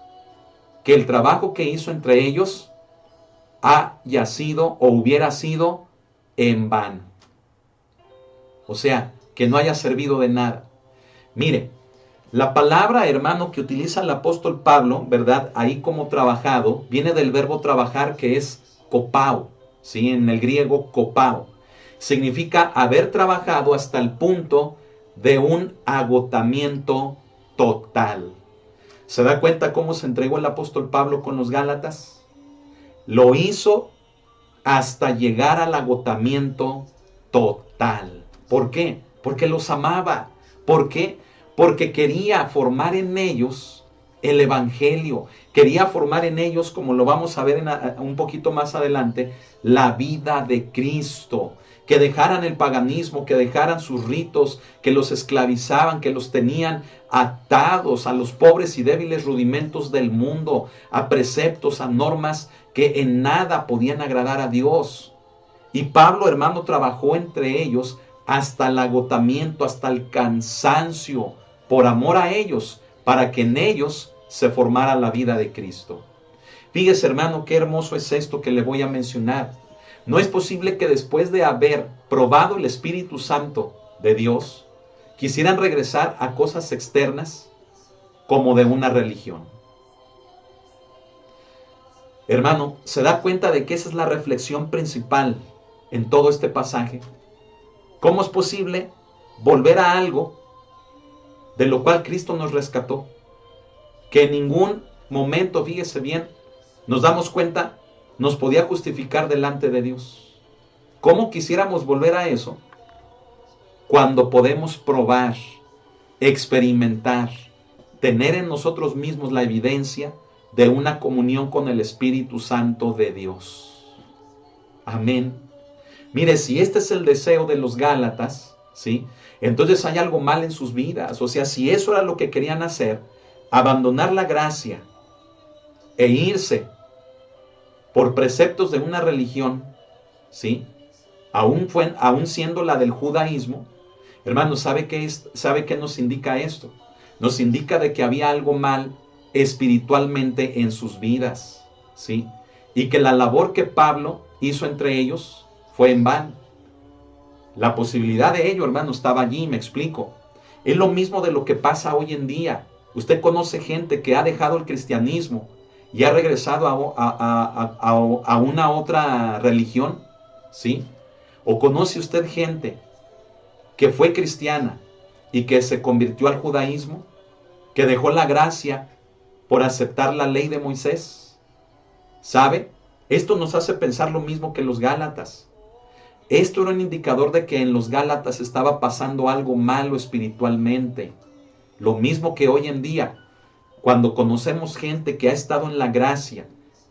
que el trabajo que hizo entre ellos haya sido o hubiera sido en vano. O sea, que no haya servido de nada. Mire, la palabra, hermano, que utiliza el apóstol Pablo, ¿verdad? Ahí como trabajado, viene del verbo trabajar, que es kopao, ¿sí? En el griego kopao. Significa haber trabajado hasta el punto de un agotamiento total. ¿Se da cuenta cómo se entregó el apóstol Pablo con los Gálatas? Lo hizo hasta llegar al agotamiento total. ¿Por qué? Porque los amaba. ¿Por qué? Porque quería formar en ellos el evangelio. Quería formar en ellos, como lo vamos a ver un poquito más adelante, la vida de Cristo. Que dejaran el paganismo, que dejaran sus ritos, que los esclavizaban, que los tenían atados a los pobres y débiles rudimentos del mundo, a preceptos, a normas que en nada podían agradar a Dios. Y Pablo, hermano, trabajó entre ellos hasta el agotamiento, hasta el cansancio, por amor a ellos, para que en ellos se formara la vida de Cristo. Fíjese, hermano, qué hermoso es esto que le voy a mencionar. No es posible que después de haber probado el Espíritu Santo de Dios, quisieran regresar a cosas externas como de una religión. Hermano, ¿se da cuenta de que esa es la reflexión principal en todo este pasaje? ¿Cómo es posible volver a algo de lo cual Cristo nos rescató? Que en ningún momento, fíjese bien, nos damos cuenta, nos podía justificar delante de Dios. ¿Cómo quisiéramos volver a eso? Cuando podemos probar, experimentar, tener en nosotros mismos la evidencia de una comunión con el Espíritu Santo de Dios. Amén. Mire, si este es el deseo de los Gálatas, ¿sí? Entonces hay algo mal en sus vidas. O sea, si eso era lo que querían hacer, abandonar la gracia e irse por preceptos de una religión, ¿sí? Aún siendo la del judaísmo, hermano, ¿sabe qué nos indica esto? Nos indica de que había algo mal espiritualmente en sus vidas, ¿sí? Y que la labor que Pablo hizo entre ellos fue en vano. La posibilidad de ello, hermano, estaba allí, me explico. Es lo mismo de lo que pasa hoy en día. Usted conoce gente que ha dejado el cristianismo y ha regresado a una otra religión, ¿sí? ¿O conoce usted gente que fue cristiana y que se convirtió al judaísmo, que dejó la gracia por aceptar la ley de Moisés? ¿Sabe? Esto nos hace pensar lo mismo que los Gálatas. Esto era un indicador de que en los Gálatas estaba pasando algo malo espiritualmente. Lo mismo que hoy en día, cuando conocemos gente que ha estado en la gracia,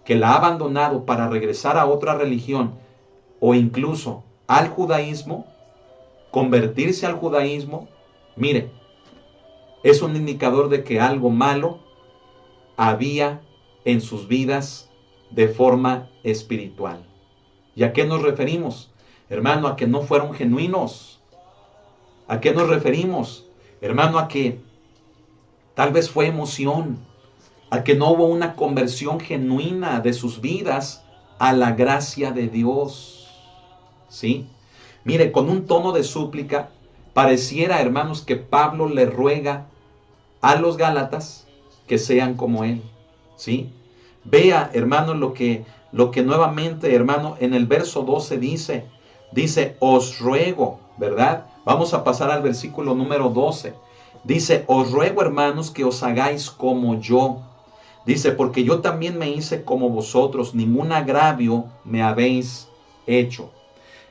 que la ha abandonado para regresar a otra religión o incluso al judaísmo, convertirse al judaísmo, mire, es un indicador de que algo malo había en sus vidas de forma espiritual. ¿Y a qué nos referimos? Hermano, a que no fueron genuinos. ¿A qué nos referimos? Hermano, a que tal vez fue emoción, a que no hubo una conversión genuina de sus vidas a la gracia de Dios. ¿Sí? Mire, con un tono de súplica, pareciera, hermanos, que Pablo le ruega a los Gálatas que sean como él. ¿Sí? Vea, hermano, lo que nuevamente, hermano, en el verso 12 dice, os ruego, ¿verdad? Vamos a pasar al versículo número 12. Dice, os ruego, hermanos, que os hagáis como yo. Dice, porque yo también me hice como vosotros, ningún agravio me habéis hecho.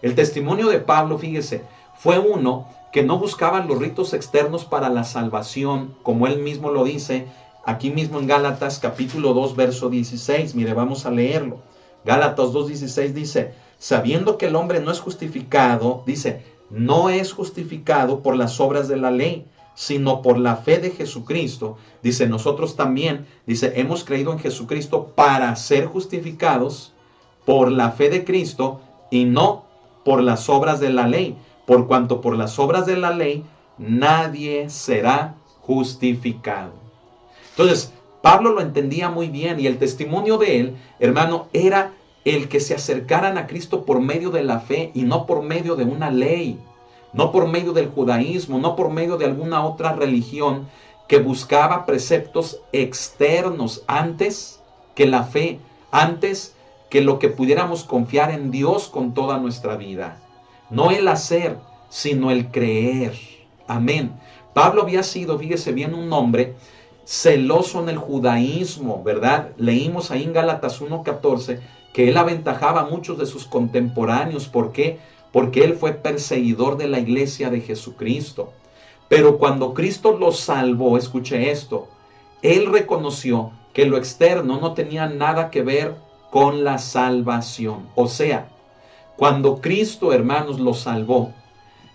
El testimonio de Pablo, fíjese, fue uno que no buscaba los ritos externos para la salvación, como él mismo lo dice, aquí mismo en Gálatas capítulo 2, verso 16. Mire, vamos a leerlo. Gálatas 2:16 dice, sabiendo que el hombre no es justificado, dice, no es justificado por las obras de la ley, sino por la fe de Jesucristo. Dice, nosotros también, dice, hemos creído en Jesucristo para ser justificados por la fe de Cristo y no por las obras de la ley, por cuanto por las obras de la ley nadie será justificado. Entonces, Pablo lo entendía muy bien y el testimonio de él, hermano, era el que se acercaran a Cristo por medio de la fe y no por medio de una ley, no por medio del judaísmo, no por medio de alguna otra religión que buscaba preceptos externos antes que la fe, antes que lo que pudiéramos confiar en Dios con toda nuestra vida. No el hacer, sino el creer. Amén. Pablo había sido, fíjese bien, un hombre celoso en el judaísmo, ¿verdad? Leímos ahí en Gálatas 1:14 que él aventajaba a muchos de sus contemporáneos. ¿Por qué? Porque él fue perseguidor de la iglesia de Jesucristo. Pero cuando Cristo lo salvó, escuche esto, él reconoció que lo externo no tenía nada que ver con la salvación. O sea, cuando Cristo, hermanos, lo salvó,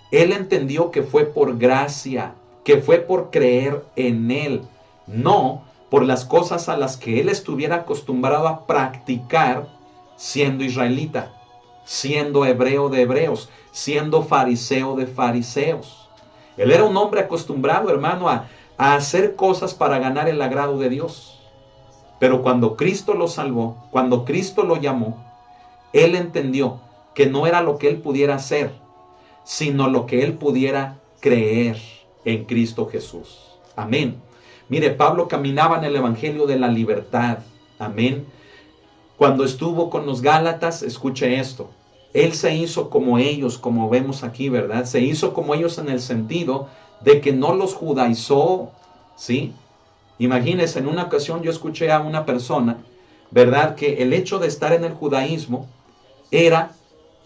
él entendió que fue por gracia, que fue por creer en él, no por las cosas a las que él estuviera acostumbrado a practicar siendo israelita, siendo hebreo de hebreos, siendo fariseo de fariseos. Él era un hombre acostumbrado, hermano, a hacer cosas para ganar el agrado de Dios. Pero cuando Cristo lo salvó, cuando Cristo lo llamó, él entendió que no era lo que él pudiera hacer, sino lo que él pudiera creer en Cristo Jesús. Amén. Mire, Pablo caminaba en el evangelio de la libertad. Amén. Cuando estuvo con los Gálatas, escuche esto, él se hizo como ellos, como vemos aquí, ¿verdad? Se hizo como ellos en el sentido de que no los judaizó, ¿sí? Imagínense, en una ocasión yo escuché a una persona, ¿verdad? Que el hecho de estar en el judaísmo era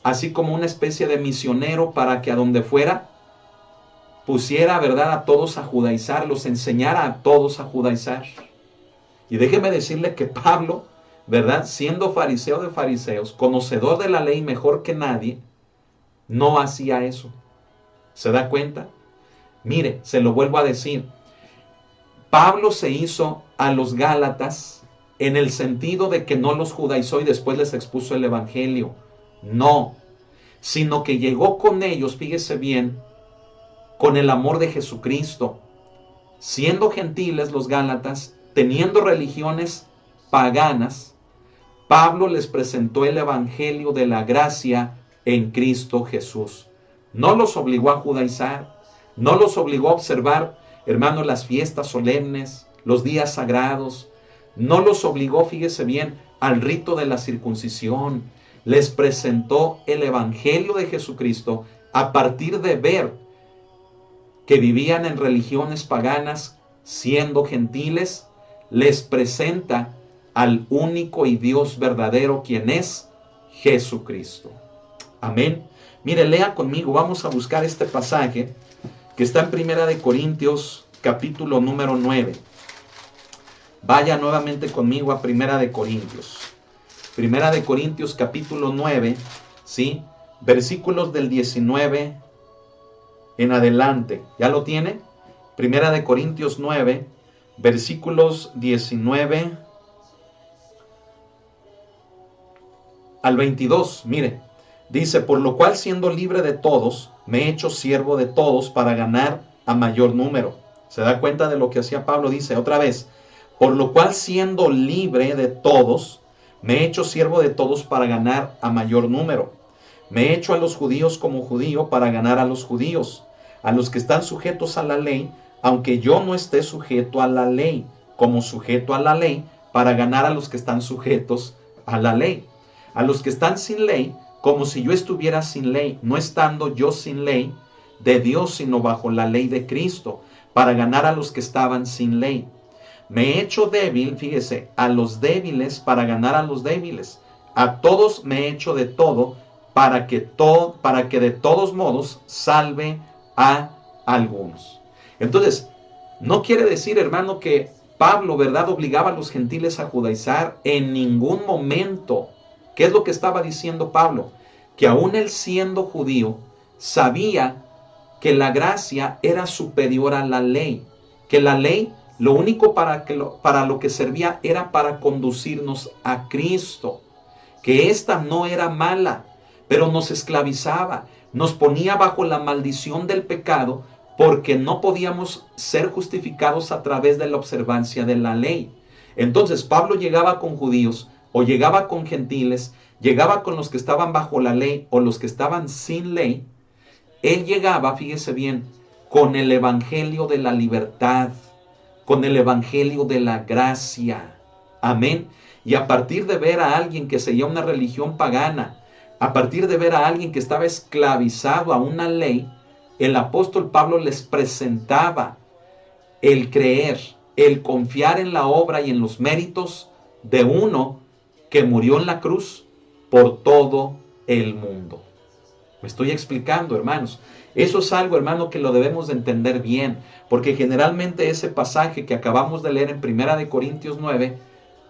así como una especie de misionero para que a donde fuera pusiera, ¿verdad?, a todos a judaizar, los enseñara a todos a judaizar. Y déjeme decirle que Pablo, ¿verdad?, siendo fariseo de fariseos, conocedor de la ley mejor que nadie, no hacía eso. ¿Se da cuenta? Mire, se lo vuelvo a decir. Pablo se hizo a los Gálatas en el sentido de que no los judaizó y después les expuso el evangelio. No, sino que llegó con ellos, fíjese bien, con el amor de Jesucristo. Siendo gentiles los Gálatas, teniendo religiones paganas, Pablo les presentó el evangelio de la gracia en Cristo Jesús. No los obligó a judaizar, no los obligó a observar, hermanos, las fiestas solemnes, los días sagrados. No los obligó, fíjese bien, al rito de la circuncisión. Les presentó el evangelio de Jesucristo a partir de ver que vivían en religiones paganas, siendo gentiles. Les presenta al único y Dios verdadero, quien es Jesucristo. Amén. Mire, lea conmigo, vamos a buscar este pasaje que está en Primera de Corintios, capítulo número 9. Vaya nuevamente conmigo a Primera de Corintios. Primera de Corintios, capítulo 9, ¿sí? Versículos del 19 en adelante. ¿Ya lo tiene? Primera de Corintios 9, versículos 19 al 22. Mire, dice, por lo cual siendo libre de todos, me he hecho siervo de todos para ganar a mayor número. ¿Se da cuenta de lo que hacía Pablo? Dice otra vez, por lo cual siendo libre de todos, me he hecho siervo de todos para ganar a mayor número. Me he hecho a los judíos como judío para ganar a los judíos, a los que están sujetos a la ley, aunque yo no esté sujeto a la ley, como sujeto a la ley, para ganar a los que están sujetos a la ley. A los que están sin ley, como si yo estuviera sin ley, no estando yo sin ley de Dios, sino bajo la ley de Cristo, para ganar a los que estaban sin ley. Me he hecho débil, fíjese, a los débiles para ganar a los débiles. A todos me he hecho de todo, para que de todos modos salve a algunos. Entonces, no quiere decir, hermano, que Pablo, ¿verdad?, obligaba a los gentiles a judaizar en ningún momento. ¿Qué es lo que estaba diciendo Pablo? Que aún él siendo judío, sabía que la gracia era superior a la ley, que la ley lo único para lo que servía era para conducirnos a Cristo, que esta no era mala, pero nos esclavizaba, nos ponía bajo la maldición del pecado, porque no podíamos ser justificados a través de la observancia de la ley. Entonces Pablo llegaba con judíos, o llegaba con gentiles, llegaba con los que estaban bajo la ley, o los que estaban sin ley. Él llegaba, fíjese bien, con el evangelio de la libertad, con el evangelio de la gracia. Amén. Y a partir de ver a alguien que seguía una religión pagana, a partir de ver a alguien que estaba esclavizado a una ley, el apóstol Pablo les presentaba el creer, el confiar en la obra y en los méritos de uno que murió en la cruz por todo el mundo. Me estoy explicando, hermanos. Eso es algo, hermano, que lo debemos de entender bien, porque generalmente ese pasaje que acabamos de leer en 1 Corintios 9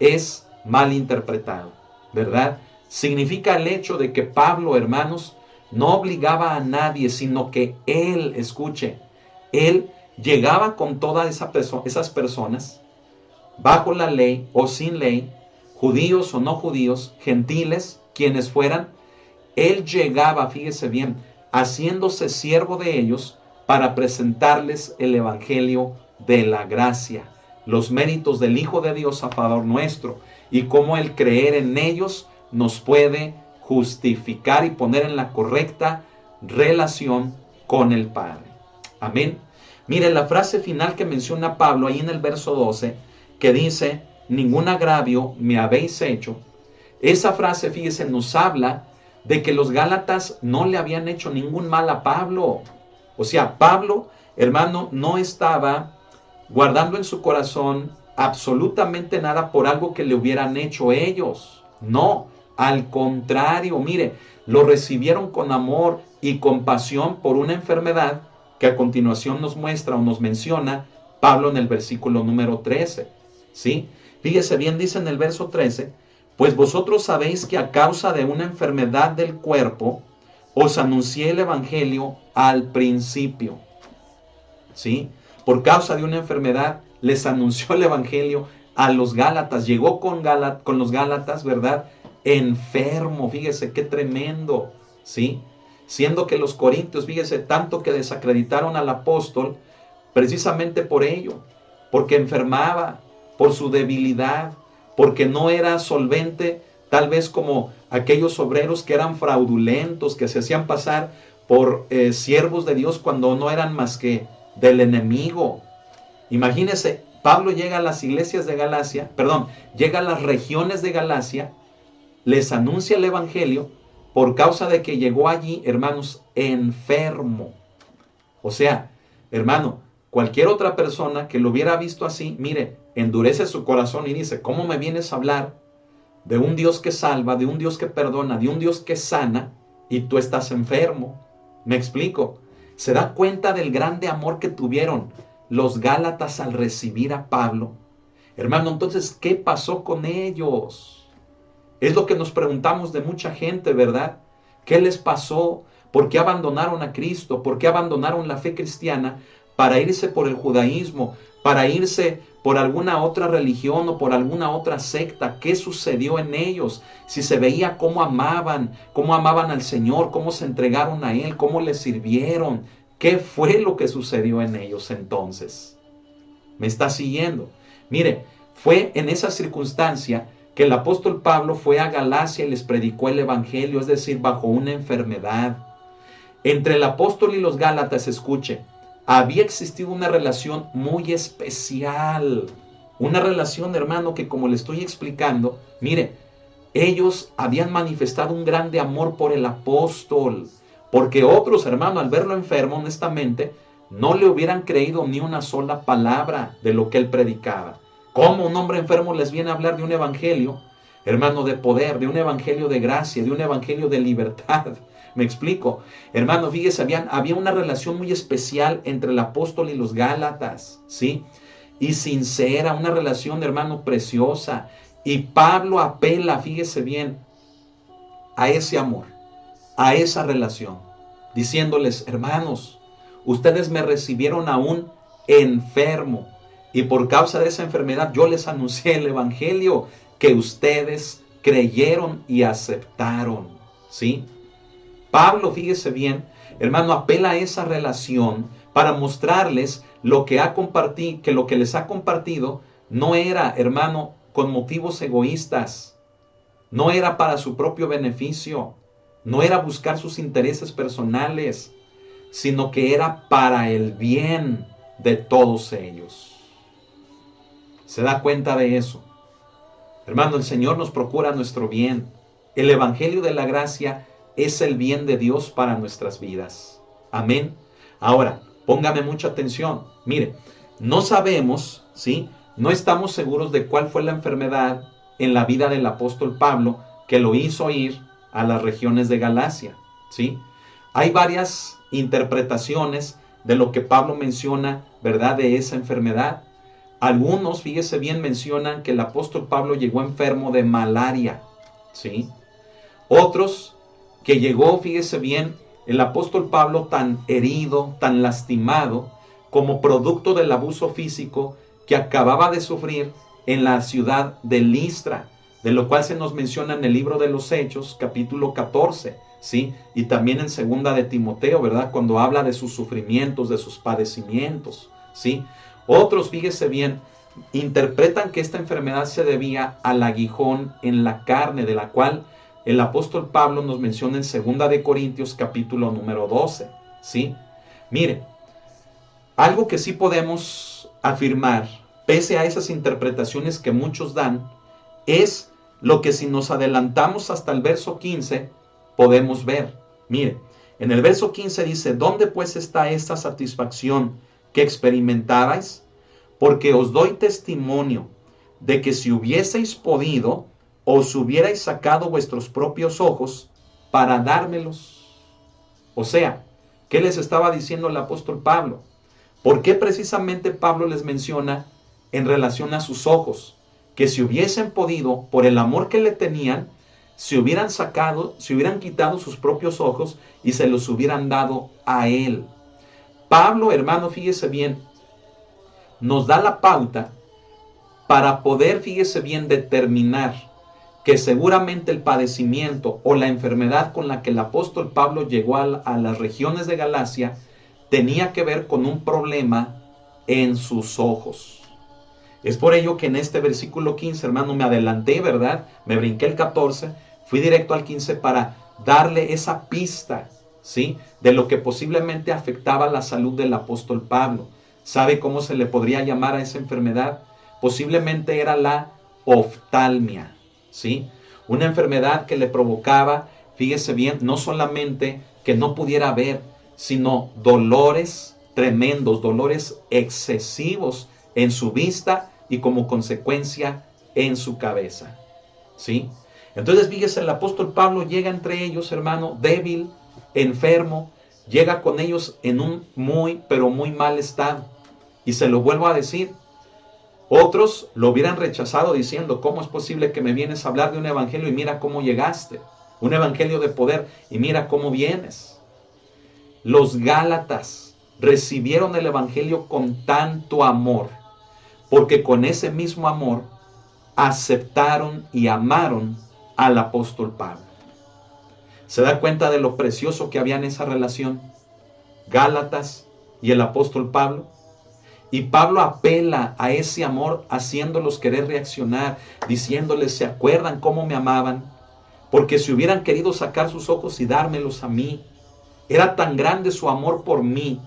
es mal interpretado, ¿verdad? Significa el hecho de que Pablo, hermanos, no obligaba a nadie, sino que él, escuche, él llegaba con todas esas personas, bajo la ley o sin ley, judíos o no judíos, gentiles, quienes fueran. Él llegaba, fíjese bien, haciéndose siervo de ellos para presentarles el evangelio de la gracia, los méritos del Hijo de Dios a favor nuestro, y cómo el creer en ellos nos puede justificar y poner en la correcta relación con el Padre. Amén. Mire la frase final que menciona Pablo ahí en el verso 12, que dice, ningún agravio me habéis hecho. Esa frase, fíjese, nos habla de que los Gálatas no le habían hecho ningún mal a Pablo. O sea, Pablo, hermano, no estaba guardando en su corazón absolutamente nada por algo que le hubieran hecho ellos. No, al contrario, mire, lo recibieron con amor y compasión por una enfermedad que a continuación nos muestra o nos menciona Pablo en el versículo número 13. ¿Sí? Fíjese bien, dice en el verso 13, pues vosotros sabéis que a causa de una enfermedad del cuerpo, os anuncié el evangelio al principio. ¿Sí? Por causa de una enfermedad, les anunció el evangelio a los Gálatas. Llegó con los Gálatas, ¿verdad? Enfermo, fíjese qué tremendo. ¿Sí? Siendo que los corintios, fíjese, tanto que desacreditaron al apóstol, precisamente por ello, porque enfermaba, por su debilidad, porque no era solvente, tal vez como aquellos obreros que eran fraudulentos, que se hacían pasar por siervos de Dios cuando no eran más que del enemigo. Imagínense, Pablo llega a las iglesias de Galacia, llega a las regiones de Galacia, les anuncia el evangelio por causa de que llegó allí, hermanos, enfermo. O sea, hermano, cualquier otra persona que lo hubiera visto así, mire, endurece su corazón y dice, ¿cómo me vienes a hablar de un Dios que salva, de un Dios que perdona, de un Dios que sana, y tú estás enfermo? ¿Me explico? ¿Se da cuenta del grande amor que tuvieron los Gálatas al recibir a Pablo? Hermano, entonces, ¿qué pasó con ellos? Es lo que nos preguntamos de mucha gente, ¿verdad? ¿Qué les pasó? ¿Por qué abandonaron a Cristo? ¿Por qué abandonaron la fe cristiana para irse por el judaísmo? ¿Para irse por alguna otra religión o por alguna otra secta? ¿Qué sucedió en ellos? Si se veía cómo amaban al Señor, cómo se entregaron a Él, cómo le sirvieron. ¿Qué fue lo que sucedió en ellos entonces? ¿Me está siguiendo? Mire, fue en esa circunstancia que el apóstol Pablo fue a Galacia y les predicó el evangelio, es decir, bajo una enfermedad. Entre el apóstol y los Gálatas, escuche, había existido una relación muy especial. Una relación, hermano, que como le estoy explicando, mire, ellos habían manifestado un grande amor por el apóstol, porque otros, hermano, al verlo enfermo, honestamente, no le hubieran creído ni una sola palabra de lo que él predicaba. ¿Cómo un hombre enfermo les viene a hablar de un evangelio, hermano, de poder, de un evangelio de gracia, de un evangelio de libertad? ¿Me explico? Hermano, fíjese, había una relación muy especial entre el apóstol y los Gálatas, ¿sí? y sincera, una relación, hermano, preciosa. Y Pablo apela, fíjese bien, a ese amor, a esa relación, diciéndoles, hermanos, ustedes me recibieron aún enfermo, y por causa de esa enfermedad yo les anuncié el evangelio que ustedes creyeron y aceptaron, ¿sí? Pablo, fíjese bien, hermano, apela a esa relación para mostrarles lo que que lo que les ha compartido no era, hermano, con motivos egoístas, no era para su propio beneficio, no era buscar sus intereses personales, sino que era para el bien de todos ellos. ¿Se da cuenta de eso? Hermano, el Señor nos procura nuestro bien. El Evangelio de la gracia es el bien de Dios para nuestras vidas. Amén. Ahora, póngame mucha atención. Mire, no sabemos, ¿sí? No estamos seguros de cuál fue la enfermedad en la vida del apóstol Pablo que lo hizo ir a las regiones de Galacia, ¿sí? Hay varias interpretaciones de lo que Pablo menciona, ¿verdad?, de esa enfermedad. Algunos, fíjese bien, mencionan que el apóstol Pablo llegó enfermo de malaria, ¿sí? Otros que llegó, fíjese bien, el apóstol Pablo tan herido, tan lastimado, como producto del abuso físico que acababa de sufrir en la ciudad de Listra, de lo cual se nos menciona en el libro de los Hechos, capítulo 14, ¿sí? Y también en segunda de Timoteo, ¿verdad?, cuando habla de sus sufrimientos, de sus padecimientos, ¿sí? Otros, fíjese bien, interpretan que esta enfermedad se debía al aguijón en la carne, de la cual el apóstol Pablo nos menciona en segunda de Corintios capítulo número 12, ¿sí? Mire, algo que sí podemos afirmar, pese a esas interpretaciones que muchos dan, es lo que si nos adelantamos hasta el verso 15, podemos ver. Mire, en el verso 15 dice, ¿dónde pues está esta satisfacción que experimentabais? Porque os doy testimonio de que si hubieseis podido, os hubierais sacado vuestros propios ojos para dármelos. O sea, ¿qué les estaba diciendo el apóstol Pablo? ¿Por qué precisamente Pablo les menciona en relación a sus ojos? Que si hubiesen podido, por el amor que le tenían, se hubieran quitado sus propios ojos y se los hubieran dado a él. Pablo, hermano, fíjese bien, nos da la pauta para poder, fíjese bien, determinar que seguramente el padecimiento o la enfermedad con la que el apóstol Pablo llegó a las regiones de Galacia tenía que ver con un problema en sus ojos. Es por ello que en este versículo 15, hermano, me adelanté, ¿verdad? Me brinqué el 14, fui directo al 15 para darle esa pista, ¿sí?, de lo que posiblemente afectaba la salud del apóstol Pablo. ¿Sabe cómo se le podría llamar a esa enfermedad? Posiblemente era la oftalmia, ¿sí? Una enfermedad que le provocaba, fíjese bien, no solamente que no pudiera ver, sino dolores tremendos, dolores excesivos en su vista y como consecuencia en su cabeza, ¿sí? Entonces, fíjese, el apóstol Pablo llega entre ellos, hermano, débil, enfermo, llega con ellos en un muy, pero muy mal estado. Y se lo vuelvo a decir, otros lo hubieran rechazado diciendo, ¿cómo es posible que me vienes a hablar de un evangelio y mira cómo llegaste? Un evangelio de poder y mira cómo vienes. Los Gálatas recibieron el evangelio con tanto amor, porque con ese mismo amor aceptaron y amaron al apóstol Pablo. ¿Se da cuenta de lo precioso que había en esa relación? Gálatas y el apóstol Pablo. Y Pablo apela a ese amor haciéndolos querer reaccionar, diciéndoles, ¿se acuerdan cómo me amaban? Porque si hubieran querido sacar sus ojos y dármelos a mí, era tan grande su amor por mí,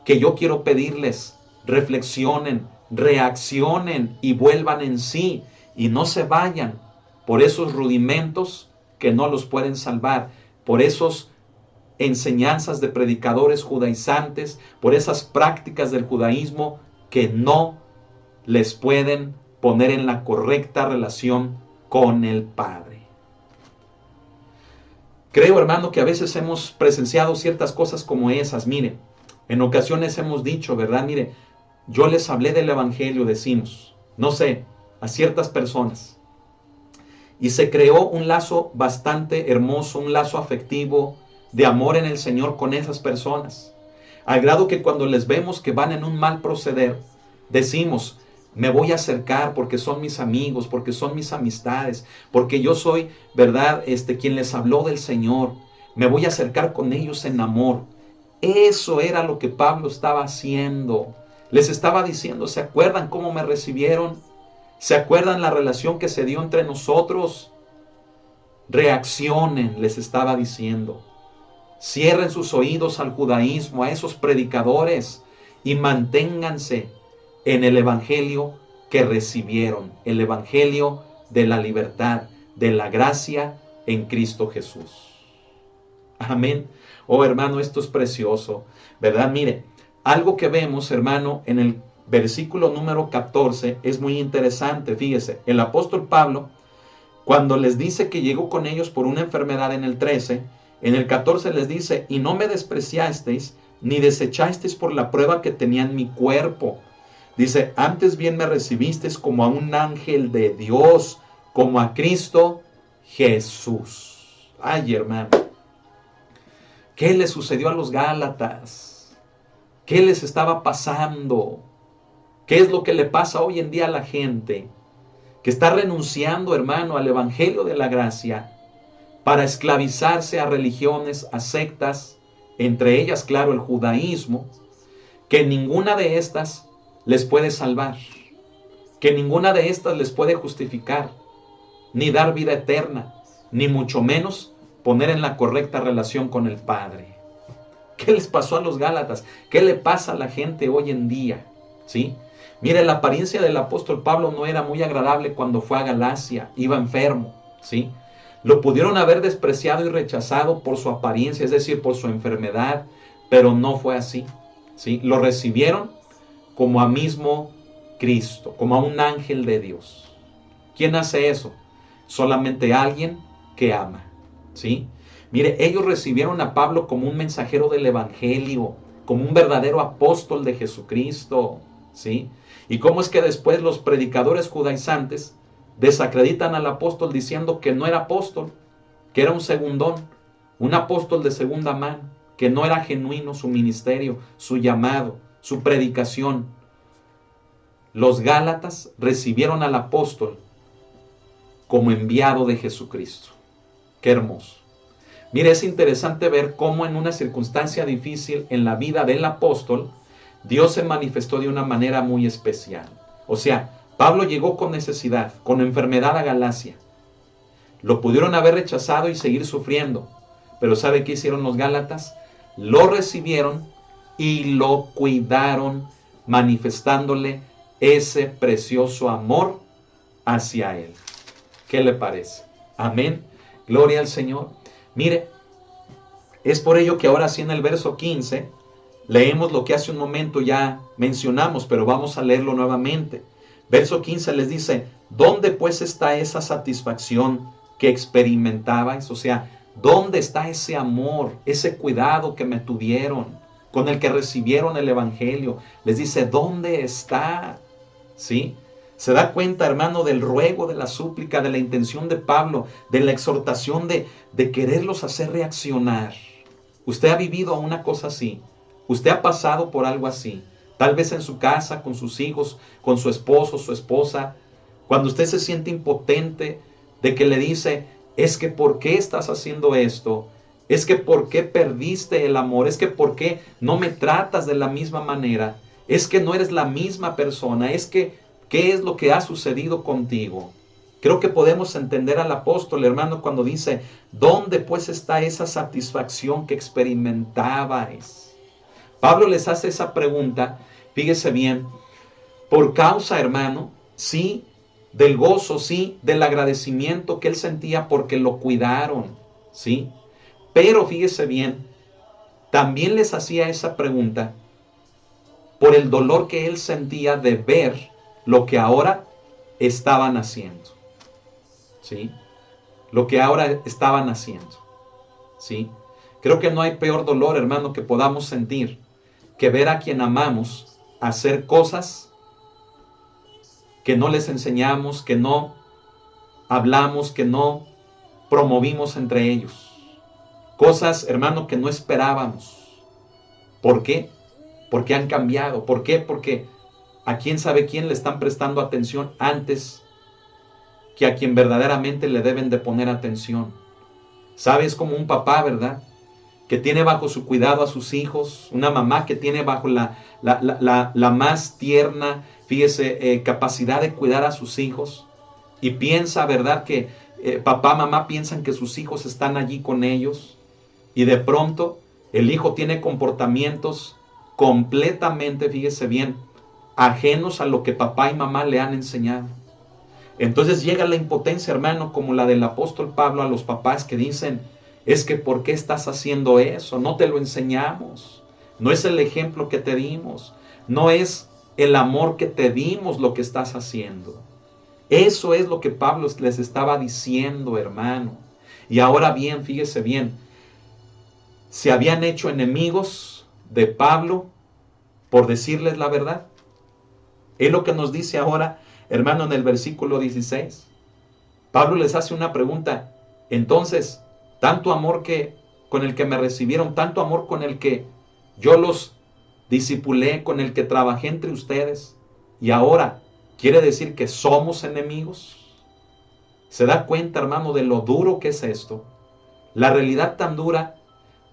que yo quiero pedirles, reflexionen, reaccionen y vuelvan en sí, y no se vayan por esos rudimentos que no los pueden salvar, por esos enseñanzas de predicadores judaizantes, por esas prácticas del judaísmo que no les pueden poner en la correcta relación con el Padre. Creo, hermano, que a veces hemos presenciado ciertas cosas como esas. Mire, en ocasiones hemos dicho, ¿verdad? Mire, yo les hablé del Evangelio, decimos, no sé, a ciertas personas. Y se creó un lazo bastante hermoso, un lazo afectivo de amor en el Señor con esas personas. Al grado que cuando les vemos que van en un mal proceder, decimos, me voy a acercar porque son mis amigos, porque son mis amistades, porque yo soy, ¿verdad? Quien les habló del Señor. Me voy a acercar con ellos en amor. Eso era lo que Pablo estaba haciendo. Les estaba diciendo, ¿se acuerdan cómo me recibieron? ¿Se acuerdan la relación que se dio entre nosotros? Reaccionen, les estaba diciendo. Cierren sus oídos al judaísmo, a esos predicadores, y manténganse en el evangelio que recibieron, el evangelio de la libertad, de la gracia en Cristo Jesús. Amén. Oh, hermano, esto es precioso, ¿verdad? Mire, algo que vemos, hermano, en el versículo número 14 es muy interesante. Fíjese, el apóstol Pablo, cuando les dice que llegó con ellos por una enfermedad en el 13, en el 14 les dice, y no me despreciasteis, ni desechasteis por la prueba que tenía en mi cuerpo. Dice, antes bien me recibisteis como a un ángel de Dios, como a Cristo Jesús. Ay, hermano, ¿qué le sucedió a los Gálatas? ¿Qué les estaba pasando? ¿Qué es lo que le pasa hoy en día a la gente? Que está renunciando, hermano, al evangelio de la gracia para esclavizarse a religiones, a sectas, entre ellas, claro, el judaísmo, que ninguna de estas les puede salvar, que ninguna de estas les puede justificar, ni dar vida eterna, ni mucho menos poner en la correcta relación con el Padre. ¿Qué les pasó a los Gálatas? ¿Qué le pasa a la gente hoy en día? ¿Sí? Mire, la apariencia del apóstol Pablo no era muy agradable cuando fue a Galacia, iba enfermo, ¿sí? Lo pudieron haber despreciado y rechazado por su apariencia, es decir, por su enfermedad, pero no fue así, ¿sí? Lo recibieron como a mismo Cristo, como a un ángel de Dios. ¿Quién hace eso? Solamente alguien que ama, ¿sí? Mire, ellos recibieron a Pablo como un mensajero del evangelio, como un verdadero apóstol de Jesucristo, ¿sí? Y cómo es que después los predicadores judaizantes desacreditan al apóstol diciendo que no era apóstol, que era un segundón, un apóstol de segunda mano, que no era genuino su ministerio, su llamado, su predicación. Los Gálatas recibieron al apóstol como enviado de Jesucristo. Qué hermoso. Mire, es interesante ver cómo en una circunstancia difícil en la vida del apóstol, Dios se manifestó de una manera muy especial. O sea, Pablo llegó con necesidad, con enfermedad a Galacia. Lo pudieron haber rechazado y seguir sufriendo. Pero ¿sabe qué hicieron los Gálatas? Lo recibieron y lo cuidaron, manifestándole ese precioso amor hacia él. ¿Qué le parece? Amén. Gloria al Señor. Mire, es por ello que ahora sí en el verso 15 leemos lo que hace un momento ya mencionamos, pero vamos a leerlo nuevamente. Verso 15 les dice, ¿dónde pues está esa satisfacción que experimentabais? O sea, ¿dónde está ese amor, ese cuidado que me tuvieron, con el que recibieron el evangelio? Les dice, ¿dónde está? ¿Sí? Se da cuenta, hermano, del ruego, de la súplica, de la intención de Pablo, de la exhortación de quererlos hacer reaccionar. Usted ha vivido una cosa así. Usted ha pasado por algo así. Tal vez en su casa, con sus hijos, con su esposo, su esposa. Cuando usted se siente impotente de que le dice, es que ¿por qué estás haciendo esto? Es que ¿por qué perdiste el amor? Es que ¿por qué no me tratas de la misma manera? Es que no eres la misma persona. Es que ¿qué es lo que ha sucedido contigo? Creo que podemos entender al apóstol, hermano, cuando dice, ¿dónde pues está esa satisfacción que experimentabais? Pablo les hace esa pregunta, fíjese bien, por causa, hermano, sí, del gozo, sí, del agradecimiento que él sentía porque lo cuidaron, sí. Pero fíjese bien, también les hacía esa pregunta por el dolor que él sentía de ver lo que ahora estaban haciendo, ¿sí? Lo que ahora estaban haciendo, ¿sí? Creo que no hay peor dolor, hermano, que podamos sentir que ver a quien amamos hacer cosas que no les enseñamos, que no hablamos, que no promovimos entre ellos. Cosas, hermano, que no esperábamos. ¿Por qué? Porque han cambiado. ¿Por qué? Porque a quién sabe quién le están prestando atención antes que a quien verdaderamente le deben de poner atención. ¿Sabes? Como un papá, ¿verdad? Que tiene bajo su cuidado a sus hijos, una mamá que tiene bajo la más tierna, fíjese, capacidad de cuidar a sus hijos, y piensa, ¿verdad? Que papá, mamá piensan que sus hijos están allí con ellos, y de pronto el hijo tiene comportamientos completamente, fíjese bien, ajenos a lo que papá y mamá le han enseñado. Entonces llega la impotencia, hermano, como la del apóstol Pablo a los papás que dicen, es que ¿por qué estás haciendo eso? No te lo enseñamos. No es el ejemplo que te dimos. No es el amor que te dimos lo que estás haciendo. Eso es lo que Pablo les estaba diciendo, hermano. Y ahora bien, fíjese bien, se habían hecho enemigos de Pablo por decirles la verdad. Es lo que nos dice ahora, hermano, en el versículo 16. Pablo les hace una pregunta. Entonces, tanto amor con el que me recibieron, tanto amor con el que yo los discipulé, con el que trabajé entre ustedes, y ahora quiere decir que somos enemigos. ¿Se da cuenta, hermano, de lo duro que es esto? La realidad tan dura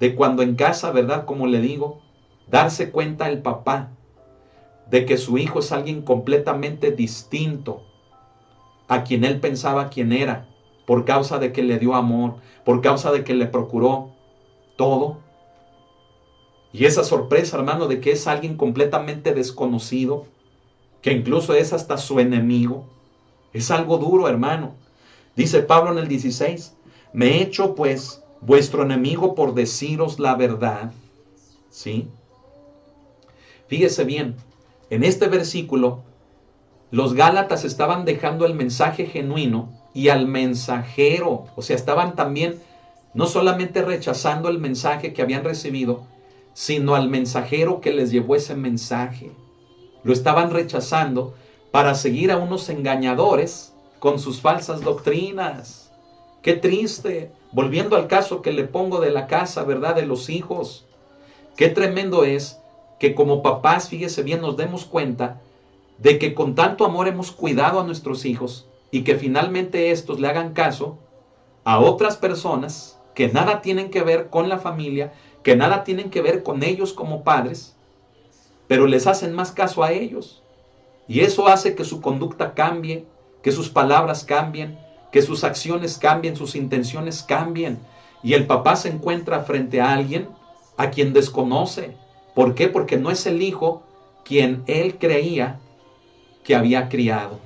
de cuando en casa, ¿verdad? Como le digo, darse cuenta el papá de que su hijo es alguien completamente distinto a quien él pensaba quién era, por causa de que le dio amor, por causa de que le procuró todo. Y esa sorpresa, hermano, de que es alguien completamente desconocido, que incluso es hasta su enemigo, es algo duro, hermano. Dice Pablo en el 16, me he hecho pues vuestro enemigo por deciros la verdad. ¿Sí? Fíjese bien, en este versículo, los Gálatas estaban dejando el mensaje genuino y al mensajero, o sea, estaban también no solamente rechazando el mensaje que habían recibido, sino al mensajero que les llevó ese mensaje. Lo estaban rechazando para seguir a unos engañadores con sus falsas doctrinas. Qué triste. Volviendo al caso que le pongo de la casa, ¿verdad? De los hijos. Qué tremendo es que como papás, fíjese bien, nos demos cuenta de que con tanto amor hemos cuidado a nuestros hijos y que finalmente estos le hagan caso a otras personas que nada tienen que ver con la familia, que nada tienen que ver con ellos como padres, pero les hacen más caso a ellos. Y eso hace que su conducta cambie, que sus palabras cambien, que sus acciones cambien, sus intenciones cambien. Y el papá se encuentra frente a alguien a quien desconoce. ¿Por qué? Porque no es el hijo quien él creía que había criado.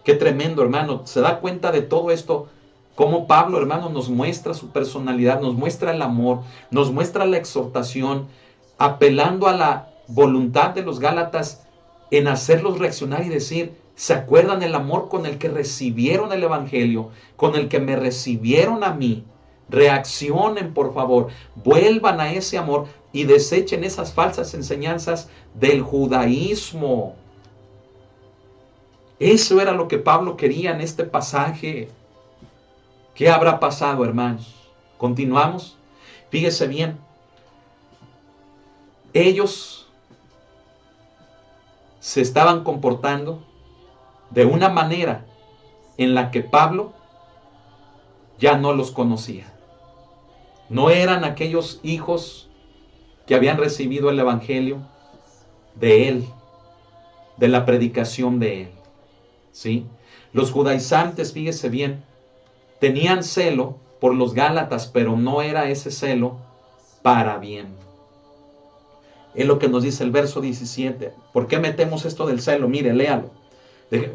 Qué tremendo, hermano. ¿Se da cuenta de todo esto? Cómo Pablo, hermano, nos muestra su personalidad, nos muestra el amor, nos muestra la exhortación, apelando a la voluntad de los Gálatas en hacerlos reaccionar y decir, ¿se acuerdan el amor con el que recibieron el Evangelio, con el que me recibieron a mí? Reaccionen, por favor, vuelvan a ese amor y desechen esas falsas enseñanzas del judaísmo. Eso era lo que Pablo quería en este pasaje. ¿Qué habrá pasado, hermanos? Continuamos. Fíjese bien. Ellos se estaban comportando de una manera en la que Pablo ya no los conocía. No eran aquellos hijos que habían recibido el Evangelio de él, de la predicación de él. ¿Sí? Los judaizantes, fíjese bien, tenían celo por los Gálatas, pero no era ese celo para bien. Es lo que nos dice el verso 17. ¿Por qué metemos esto del celo? Mire, léalo.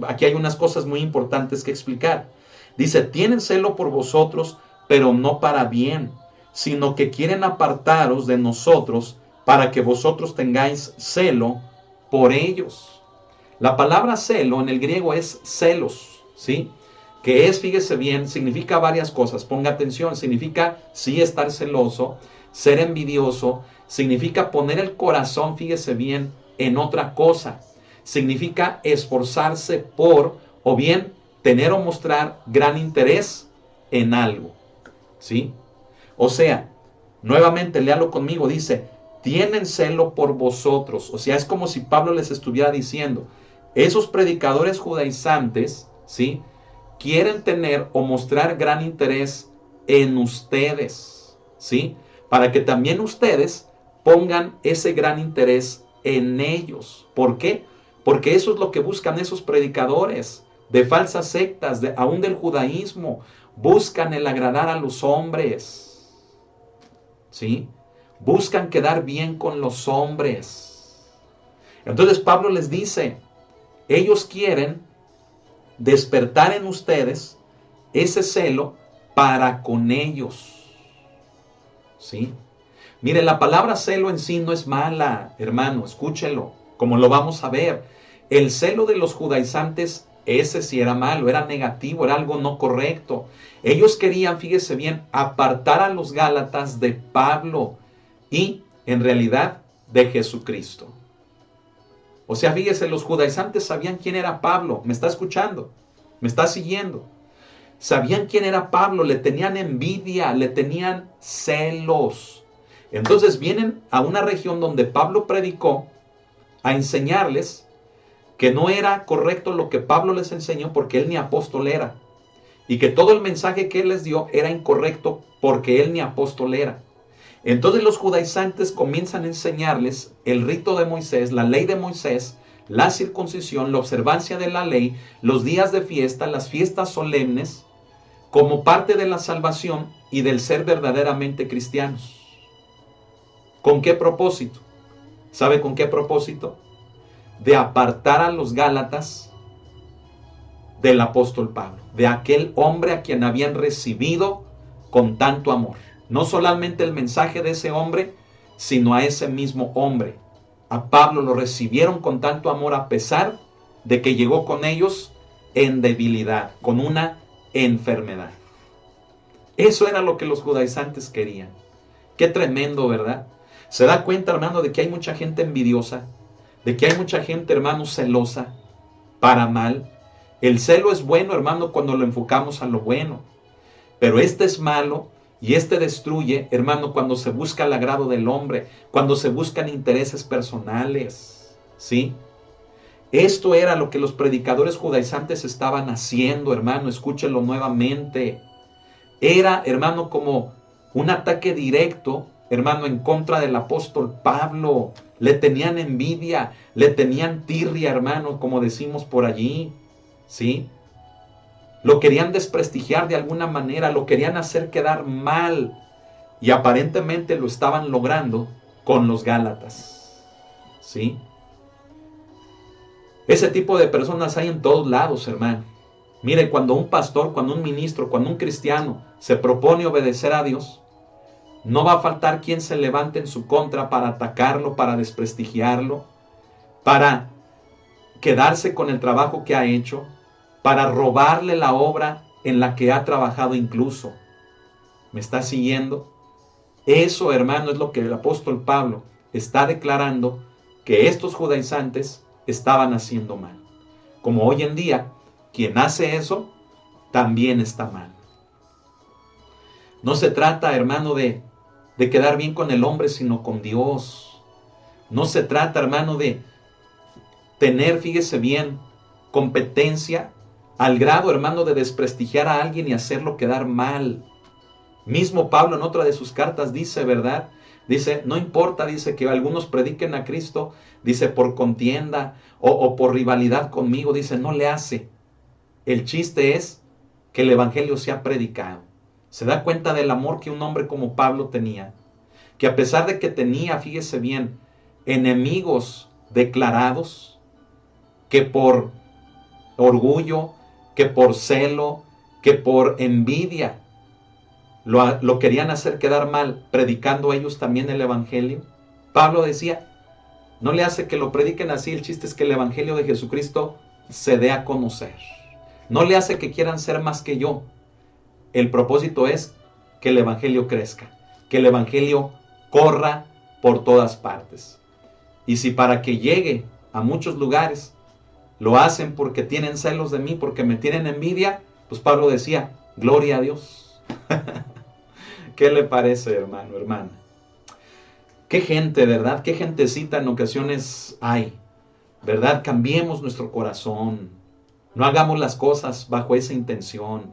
Aquí hay unas cosas muy importantes que explicar. Dice, tienen celo por vosotros, pero no para bien, sino que quieren apartaros de nosotros para que vosotros tengáis celo por ellos. La palabra celo en el griego es celos, ¿sí? Que es, fíjese bien, significa varias cosas. Ponga atención, significa sí estar celoso, ser envidioso, significa poner el corazón, fíjese bien, en otra cosa. Significa esforzarse por, o bien tener o mostrar gran interés en algo. ¿Sí? O sea, nuevamente léalo conmigo, dice, tienen celo por vosotros. O sea, es como si Pablo les estuviera diciendo, esos predicadores judaizantes, ¿sí?, quieren tener o mostrar gran interés en ustedes, ¿sí? Para que también ustedes pongan ese gran interés en ellos. ¿Por qué? Porque eso es lo que buscan esos predicadores de falsas sectas, aún del judaísmo. Buscan el agradar a los hombres, ¿sí? Buscan quedar bien con los hombres. Entonces Pablo les dice, ellos quieren despertar en ustedes ese celo para con ellos, ¿sí? Mire, la palabra celo en sí no es mala, hermano, escúchelo, como lo vamos a ver. El celo de los judaizantes, ese sí era malo, era negativo, era algo no correcto. Ellos querían, fíjese bien, apartar a los gálatas de Pablo y, en realidad, de Jesucristo. O sea, fíjese, los judaizantes sabían quién era Pablo. ¿Me está escuchando? ¿Me está siguiendo? Sabían quién era Pablo, le tenían envidia, le tenían celos. Entonces vienen a una región donde Pablo predicó a enseñarles que no era correcto lo que Pablo les enseñó porque él ni apóstol era. Y que todo el mensaje que él les dio era incorrecto porque él ni apóstol era. Entonces los judaizantes comienzan a enseñarles el rito de Moisés, la ley de Moisés, la circuncisión, la observancia de la ley, los días de fiesta, las fiestas solemnes, como parte de la salvación y del ser verdaderamente cristianos. ¿Con qué propósito? ¿Sabe con qué propósito? De apartar a los gálatas del apóstol Pablo, de aquel hombre a quien habían recibido con tanto amor. No solamente el mensaje de ese hombre, sino a ese mismo hombre. A Pablo lo recibieron con tanto amor a pesar de que llegó con ellos en debilidad, con una enfermedad. Eso era lo que los judaizantes querían. Qué tremendo, ¿verdad? Se da cuenta, hermano, de que hay mucha gente envidiosa, de que hay mucha gente, hermano, celosa, para mal. El celo es bueno, hermano, cuando lo enfocamos a lo bueno. Pero este es malo y este destruye, hermano, cuando se busca el agrado del hombre, cuando se buscan intereses personales, ¿sí? Esto era lo que los predicadores judaizantes estaban haciendo, hermano, escúchenlo nuevamente. Era, hermano, como un ataque directo, hermano, en contra del apóstol Pablo. Le tenían envidia, le tenían tirria, hermano, como decimos por allí, ¿sí? Lo querían desprestigiar de alguna manera, lo querían hacer quedar mal. Y aparentemente lo estaban logrando con los gálatas, ¿sí? Ese tipo de personas hay en todos lados, hermano. Mire, cuando un pastor, cuando un ministro, cuando un cristiano se propone obedecer a Dios, no va a faltar quien se levante en su contra para atacarlo, para desprestigiarlo, para quedarse con el trabajo que ha hecho, para robarle la obra en la que ha trabajado incluso. ¿Me está siguiendo? Eso, hermano, es lo que el apóstol Pablo está declarando que estos judaizantes estaban haciendo mal. Como hoy en día, quien hace eso también está mal. No se trata, hermano, de quedar bien con el hombre, sino con Dios. No se trata, hermano, de tener, fíjese bien, competencia al grado, hermano, de desprestigiar a alguien y hacerlo quedar mal. Mismo Pablo en otra de sus cartas dice, ¿verdad? Dice, no importa, dice, que algunos prediquen a Cristo, dice, por contienda o por rivalidad conmigo, dice, no le hace. El chiste es que el evangelio sea predicado. Se da cuenta del amor que un hombre como Pablo tenía, que a pesar de que tenía, fíjese bien, enemigos declarados, que por orgullo, que por celo, que por envidia, lo querían hacer quedar mal, predicando ellos también el evangelio. Pablo decía, no le hace que lo prediquen así, el chiste es que el evangelio de Jesucristo se dé a conocer. No le hace que quieran ser más que yo. El propósito es que el evangelio crezca, que el evangelio corra por todas partes. Y si para que llegue a muchos lugares lo hacen porque tienen celos de mí, porque me tienen envidia, pues Pablo decía, gloria a Dios. ¿Qué le parece, hermano, hermana? Qué gente, ¿verdad? Qué gentecita en ocasiones hay, ¿verdad? Cambiemos nuestro corazón. No hagamos las cosas bajo esa intención,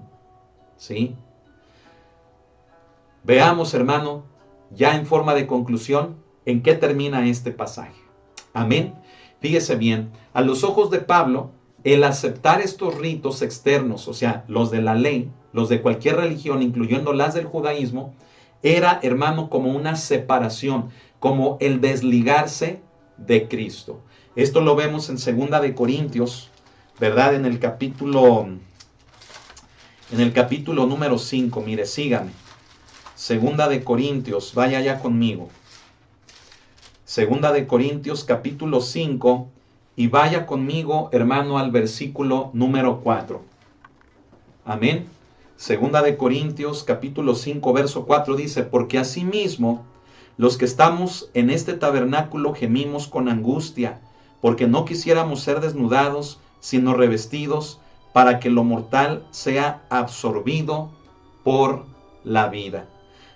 ¿sí? Veamos, hermano, ya en forma de conclusión, en qué termina este pasaje. Amén. Fíjese bien, a los ojos de Pablo, el aceptar estos ritos externos, o sea, los de la ley, los de cualquier religión, incluyendo las del judaísmo, era, hermano, como una separación, como el desligarse de Cristo. Esto lo vemos en 2 de Corintios, ¿verdad? En el capítulo número 5, mire, sígame. 2 de Corintios, vaya ya conmigo. 2 de Corintios capítulo 5 y vaya conmigo, hermano, al versículo número 4. Amén. 2 de Corintios capítulo 5 verso 4 dice, porque asimismo los que estamos en este tabernáculo gemimos con angustia, porque no quisiéramos ser desnudados, sino revestidos, para que lo mortal sea absorbido por la vida.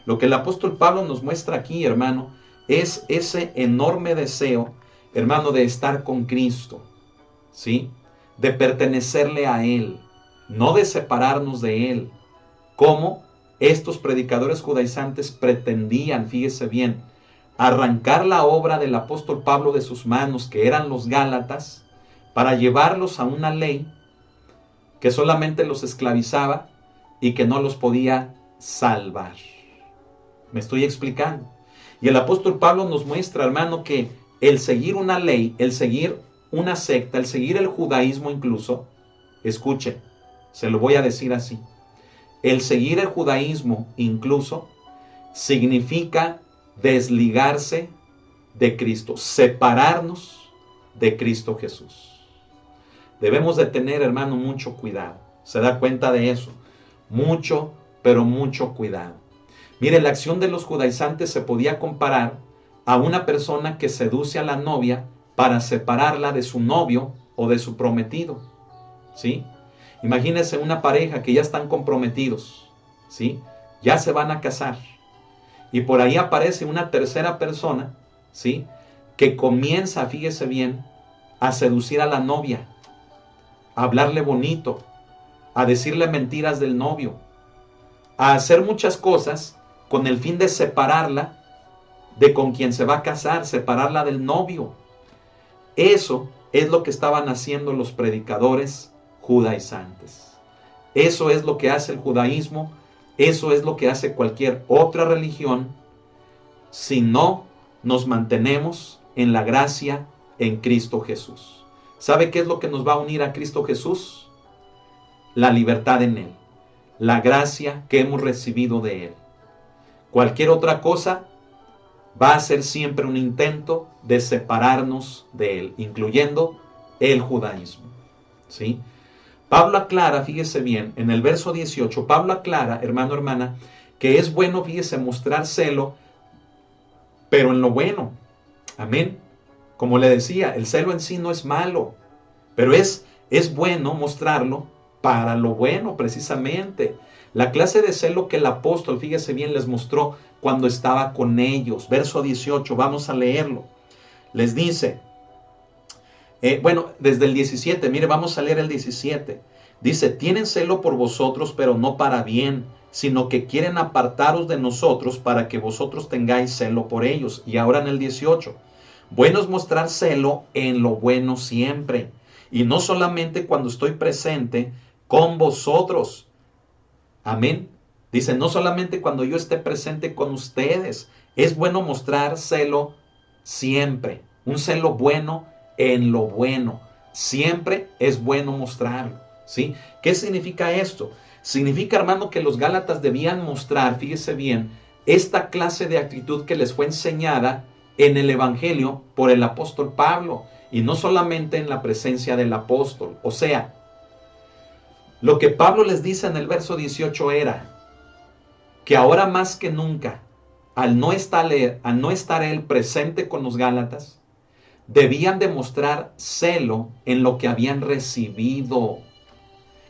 Lo que el apóstol Pablo nos muestra aquí, hermano, es ese enorme deseo, hermano, de estar con Cristo, ¿sí? De pertenecerle a Él, no de separarnos de Él, como estos predicadores judaizantes pretendían, fíjese bien, arrancar la obra del apóstol Pablo de sus manos, que eran los Gálatas, para llevarlos a una ley que solamente los esclavizaba y que no los podía salvar. ¿Me estoy explicando? Y el apóstol Pablo nos muestra, hermano, que el seguir una ley, el seguir una secta, el seguir el judaísmo incluso, escuche, se lo voy a decir así, el seguir el judaísmo incluso significa desligarse de Cristo, separarnos de Cristo Jesús. Debemos de tener, hermano, mucho cuidado. ¿Se da cuenta de eso? Mucho, pero mucho cuidado. Mire, la acción de los judaizantes se podía comparar a una persona que seduce a la novia para separarla de su novio o de su prometido, ¿sí? Imagínense una pareja que ya están comprometidos, ¿sí? Ya se van a casar. Y por ahí aparece una tercera persona, ¿sí? Que comienza, fíjese bien, a seducir a la novia, a hablarle bonito, a decirle mentiras del novio, a hacer muchas cosas con el fin de separarla de con quien se va a casar, separarla del novio. Eso es lo que estaban haciendo los predicadores judaizantes. Eso es lo que hace el judaísmo, eso es lo que hace cualquier otra religión, si no nos mantenemos en la gracia en Cristo Jesús. ¿Sabe qué es lo que nos va a unir a Cristo Jesús? La libertad en Él, la gracia que hemos recibido de Él. Cualquier otra cosa va a ser siempre un intento de separarnos de Él, incluyendo el judaísmo, ¿sí? Pablo aclara, fíjese bien, en el verso 18, Pablo aclara, hermano, hermana, que es bueno, fíjese, mostrar celo, pero en lo bueno. Amén. Como le decía, el celo en sí no es malo, pero es bueno mostrarlo para lo bueno, precisamente. La clase de celo que el apóstol, fíjese bien, les mostró cuando estaba con ellos. Verso 18, vamos a leerlo. Les dice, desde el 17, mire, vamos a leer el 17. Dice, tienen celo por vosotros, pero no para bien, sino que quieren apartaros de nosotros para que vosotros tengáis celo por ellos. Y ahora en el 18, bueno es mostrar celo en lo bueno siempre, y no solamente cuando estoy presente con vosotros. Amén. Dice, no solamente cuando yo esté presente con ustedes, es bueno mostrar celo siempre, un celo bueno en lo bueno. Siempre es bueno mostrarlo, ¿sí? ¿Qué significa esto? Significa, hermano, que los Gálatas debían mostrar, fíjese bien, esta clase de actitud que les fue enseñada en el Evangelio por el apóstol Pablo, y no solamente en la presencia del apóstol. O sea, lo que Pablo les dice en el verso 18 era que ahora más que nunca, al no estar él presente con los Gálatas, debían demostrar celo en lo que habían recibido.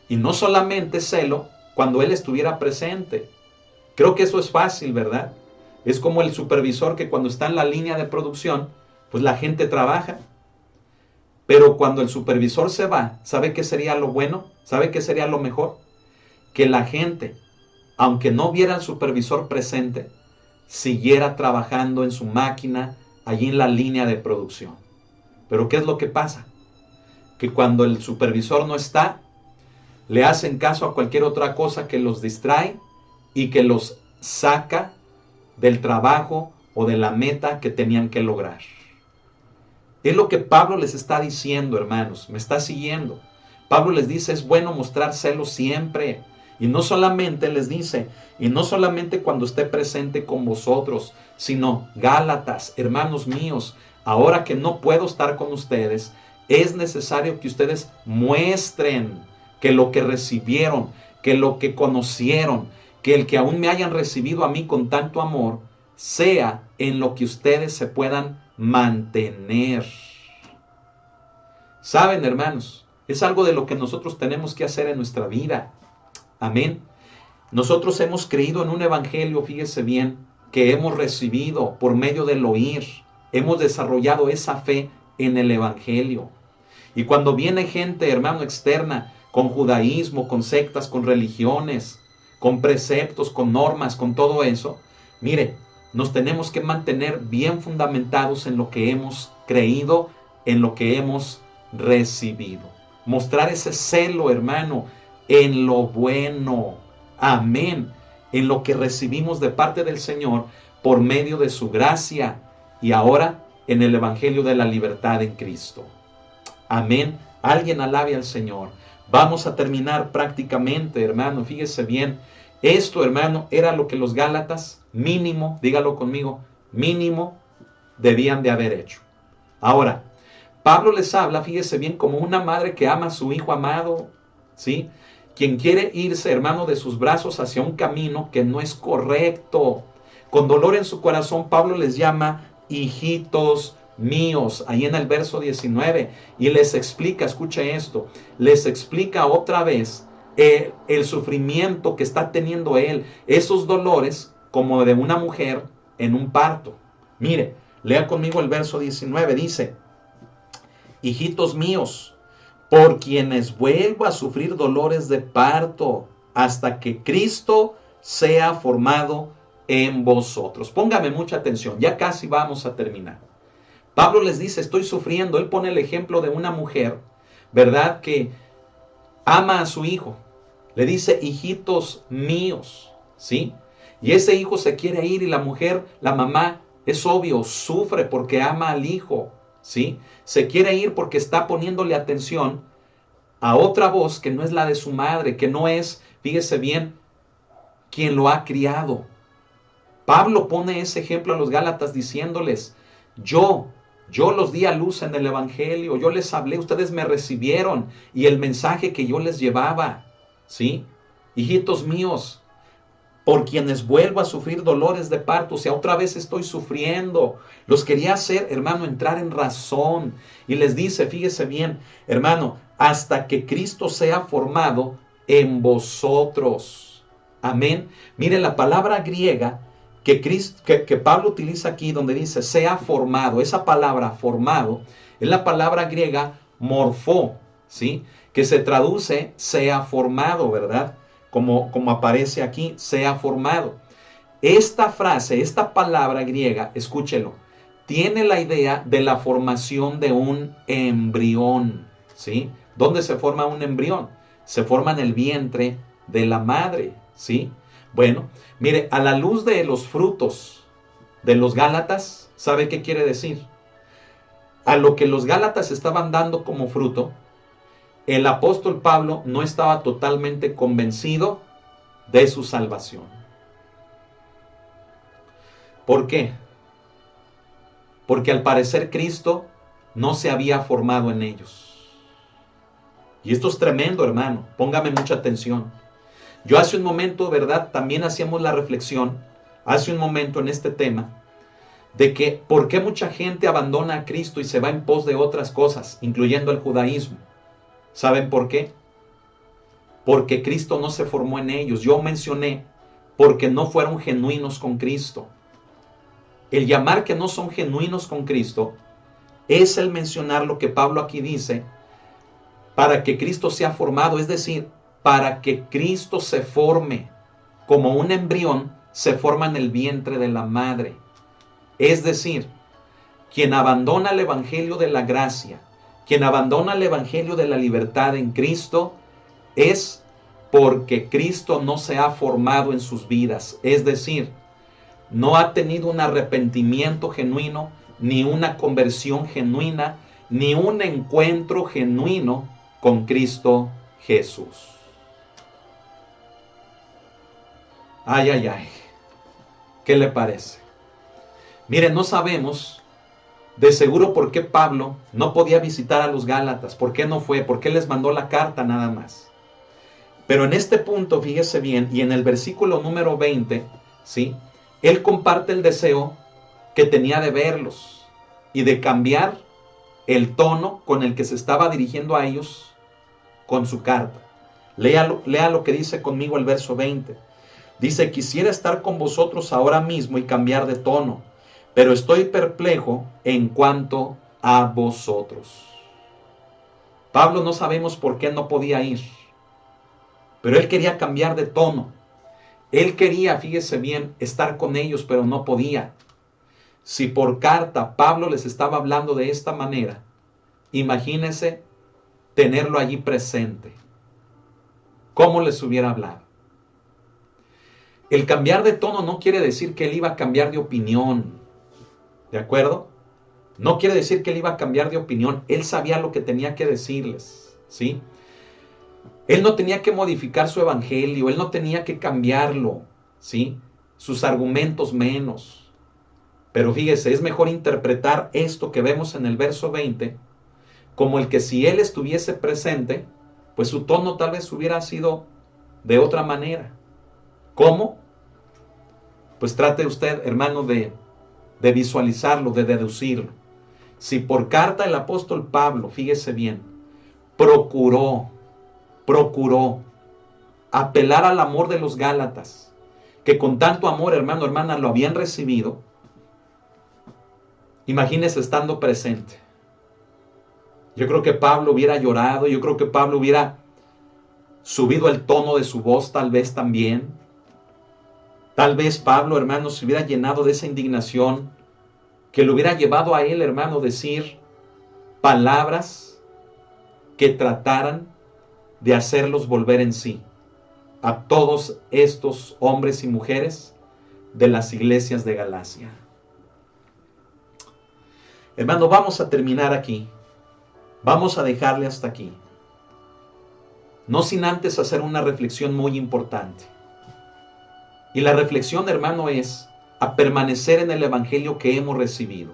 Y no solamente celo cuando Él estuviera presente. Creo que eso es fácil, ¿verdad? Es como el supervisor que cuando está en la línea de producción, pues la gente trabaja. Pero cuando el supervisor se va, ¿sabe qué sería lo bueno? ¿Sabe qué sería lo mejor? Que la gente, aunque no viera al supervisor presente, siguiera trabajando en su máquina, allí en la línea de producción. Pero ¿qué es lo que pasa? Que cuando el supervisor no está, le hacen caso a cualquier otra cosa que los distrae y que los saca del trabajo o de la meta que tenían que lograr. Es lo que Pablo les está diciendo, hermanos. ¿Me está siguiendo? Pablo les dice, es bueno mostrar celo siempre. Y no solamente les dice, y no solamente cuando esté presente con vosotros, sino Gálatas, hermanos míos, ahora que no puedo estar con ustedes, es necesario que ustedes muestren que lo que recibieron, que lo que conocieron, que el que aún me hayan recibido a mí con tanto amor, sea en lo que ustedes se puedan mantener. Saben, hermanos, es algo de lo que nosotros tenemos que hacer en nuestra vida. Amén. Nosotros hemos creído en un evangelio, fíjese bien, que hemos recibido por medio del oír. Hemos desarrollado esa fe en el evangelio. Y cuando viene gente, hermano, externa, con judaísmo, con sectas, con religiones, con preceptos, con normas, con todo eso, mire, nos tenemos que mantener bien fundamentados en lo que hemos creído, en lo que hemos recibido. Mostrar ese celo, hermano, en lo bueno. Amén. En lo que recibimos de parte del Señor por medio de su gracia y ahora en el evangelio de la libertad en Cristo. Amén. Alguien alabe al Señor. Vamos a terminar prácticamente, hermano. Fíjese bien. Esto, hermano, era lo que los Gálatas, mínimo, dígalo conmigo, mínimo, debían de haber hecho. Ahora, Pablo les habla, fíjese bien, como una madre que ama a su hijo amado, ¿sí? Quien quiere irse, hermano, de sus brazos hacia un camino que no es correcto. Con dolor en su corazón, Pablo les llama hijitos míos, ahí en el verso 19, y les explica, escuche esto, les explica otra vez el sufrimiento que está teniendo él, esos dolores como de una mujer en un parto. Mire, lea conmigo el verso 19, dice, hijitos míos, por quienes vuelvo a sufrir dolores de parto, hasta que Cristo sea formado en vosotros. Póngame mucha atención, ya casi vamos a terminar. Pablo les dice, estoy sufriendo. Él pone el ejemplo de una mujer, ¿verdad? Que ama a su hijo. Le dice, hijitos míos, ¿sí? Y ese hijo se quiere ir y la mujer, la mamá, es obvio, sufre porque ama al hijo, ¿sí? Se quiere ir porque está poniéndole atención a otra voz que no es la de su madre, que no es, fíjese bien, quien lo ha criado. Pablo pone ese ejemplo a los Gálatas diciéndoles, yo los di a luz en el evangelio, yo les hablé, ustedes me recibieron y el mensaje que yo les llevaba, ¿sí? Hijitos míos, por quienes vuelvo a sufrir dolores de parto, o sea, otra vez estoy sufriendo. Los quería hacer, hermano, entrar en razón. Y les dice, fíjese bien, hermano, hasta que Cristo sea formado en vosotros. Amén. Mire, la palabra griega que Pablo utiliza aquí, donde dice sea formado, esa palabra formado, es la palabra griega morfó, ¿sí? Que se traduce sea formado, ¿verdad? Como aparece aquí, sea formado. Esta frase, esta palabra griega, escúchelo, tiene la idea de la formación de un embrión, ¿sí? ¿Dónde se forma un embrión? Se forma en el vientre de la madre, ¿sí? Bueno, mire, a la luz de los frutos de los Gálatas, ¿sabe qué quiere decir? A lo que los Gálatas estaban dando como fruto, el apóstol Pablo no estaba totalmente convencido de su salvación. ¿Por qué? Porque al parecer Cristo no se había formado en ellos. Y esto es tremendo, hermano. Póngame mucha atención. Yo hace un momento, ¿verdad? También hacíamos la reflexión, hace un momento en este tema, de que por qué mucha gente abandona a Cristo y se va en pos de otras cosas, incluyendo el judaísmo. ¿Saben por qué? Porque Cristo no se formó en ellos. Yo mencioné, porque no fueron genuinos con Cristo. El llamar que no son genuinos con Cristo es el mencionar lo que Pablo aquí dice, para que Cristo sea formado, es decir, para que Cristo se forme como un embrión, se forma en el vientre de la madre. Es decir, quien abandona el evangelio de la gracia, quien abandona el evangelio de la libertad en Cristo, es porque Cristo no se ha formado en sus vidas. Es decir, no ha tenido un arrepentimiento genuino, ni una conversión genuina, ni un encuentro genuino con Cristo Jesús. Ay, ay, ay. ¿Qué le parece? Miren, no sabemos de seguro por qué Pablo no podía visitar a los Gálatas. ¿Por qué no fue? ¿Por qué les mandó la carta nada más? Pero en este punto, fíjese bien, y en el versículo número 20, ¿sí? Él comparte el deseo que tenía de verlos y de cambiar el tono con el que se estaba dirigiendo a ellos con su carta. Lea lo que dice conmigo el verso 20. Dice: quisiera estar con vosotros ahora mismo y cambiar de tono, pero estoy perplejo en cuanto a vosotros. Pablo no sabemos por qué no podía ir, pero él quería cambiar de tono. Él quería, fíjese bien, estar con ellos, pero no podía. Si por carta Pablo les estaba hablando de esta manera, imagínense tenerlo allí presente. ¿Cómo les hubiera hablado? El cambiar de tono no quiere decir que él iba a cambiar de opinión. ¿De acuerdo? No quiere decir que él iba a cambiar de opinión. Él sabía lo que tenía que decirles, ¿sí? Él no tenía que modificar su evangelio, él no tenía que cambiarlo, ¿sí? Sus argumentos menos. Pero fíjese, es mejor interpretar esto que vemos en el verso 20 como el que si él estuviese presente, pues su tono tal vez hubiera sido de otra manera. ¿Cómo? Pues trate usted, hermano, de visualizarlo, de deducirlo. Si por carta el apóstol Pablo, fíjese bien, procuró apelar al amor de los Gálatas, que con tanto amor, hermano, hermana, lo habían recibido, imagínese estando presente. Yo creo que Pablo hubiera llorado, yo creo que Pablo hubiera subido el tono de su voz, tal vez también. Tal vez Pablo, hermano, se hubiera llenado de esa indignación que lo hubiera llevado a él, hermano, decir palabras que trataran de hacerlos volver en sí a todos estos hombres y mujeres de las iglesias de Galacia. Hermano, vamos a terminar aquí. Vamos a dejarle hasta aquí. No sin antes hacer una reflexión muy importante. Y la reflexión, hermano, es a permanecer en el evangelio que hemos recibido.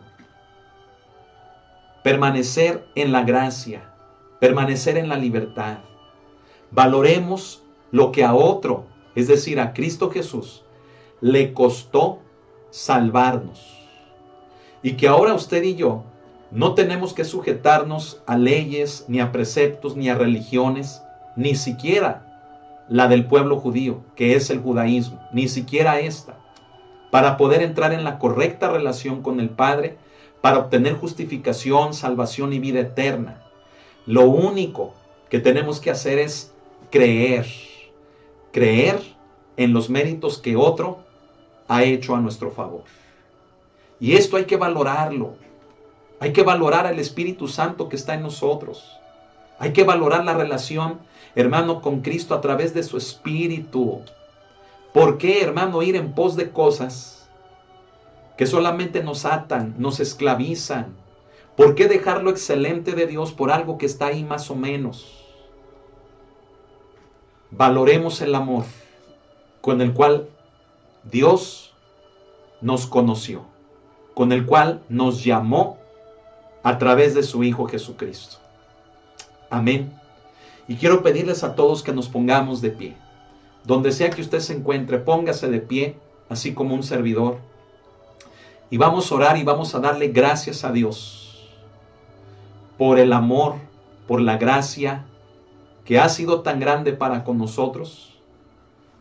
Permanecer en la gracia, permanecer en la libertad. Valoremos lo que a otro, es decir, a Cristo Jesús, le costó salvarnos. Y que ahora usted y yo no tenemos que sujetarnos a leyes, ni a preceptos, ni a religiones, ni siquiera la del pueblo judío, que es el judaísmo, ni siquiera esta, para poder entrar en la correcta relación con el Padre, para obtener justificación, salvación y vida eterna. Lo único que tenemos que hacer es creer en los méritos que otro ha hecho a nuestro favor. Y esto hay que valorarlo. Hay que valorar al Espíritu Santo que está en nosotros. Hay que valorar la relación, hermano, con Cristo a través de su Espíritu. ¿Por qué, hermano, ir en pos de cosas que solamente nos atan, nos esclavizan? ¿Por qué dejar lo excelente de Dios por algo que está ahí más o menos? Valoremos el amor con el cual Dios nos conoció, con el cual nos llamó a través de su Hijo Jesucristo. Amén. Y quiero pedirles a todos que nos pongamos de pie. Donde sea que usted se encuentre, póngase de pie, así como un servidor. Y vamos a orar y vamos a darle gracias a Dios por el amor, por la gracia que ha sido tan grande para con nosotros,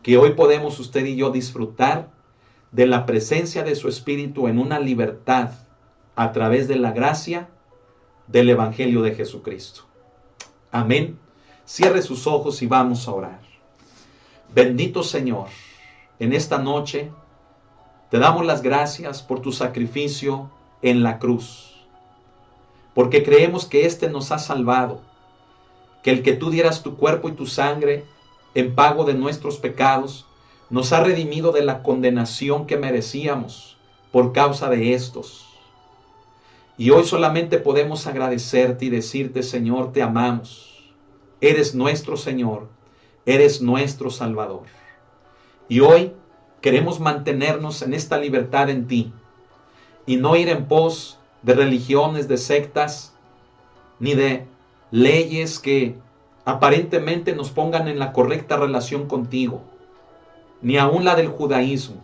que hoy podemos usted y yo disfrutar de la presencia de su Espíritu en una libertad a través de la gracia del Evangelio de Jesucristo. Amén. Cierre sus ojos y vamos a orar. Bendito Señor, en esta noche te damos las gracias por tu sacrificio en la cruz, porque creemos que éste nos ha salvado, que el que tú dieras tu cuerpo y tu sangre en pago de nuestros pecados nos ha redimido de la condenación que merecíamos por causa de estos. Y hoy solamente podemos agradecerte y decirte, Señor, te amamos. Eres nuestro Señor, eres nuestro Salvador. Y hoy queremos mantenernos en esta libertad en ti y no ir en pos de religiones, de sectas, ni de leyes que aparentemente nos pongan en la correcta relación contigo, ni aún la del judaísmo.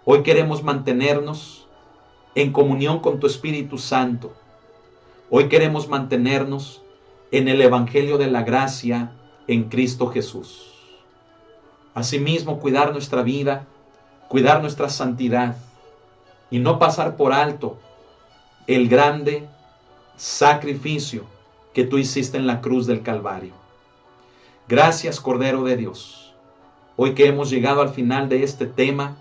Hoy queremos mantenernos en comunión con tu Espíritu Santo. Hoy queremos mantenernos en el Evangelio de la gracia en Cristo Jesús. Asimismo, cuidar nuestra vida, cuidar nuestra santidad y no pasar por alto el grande sacrificio que tú hiciste en la cruz del Calvario. Gracias, Cordero de Dios. Hoy que hemos llegado al final de este tema,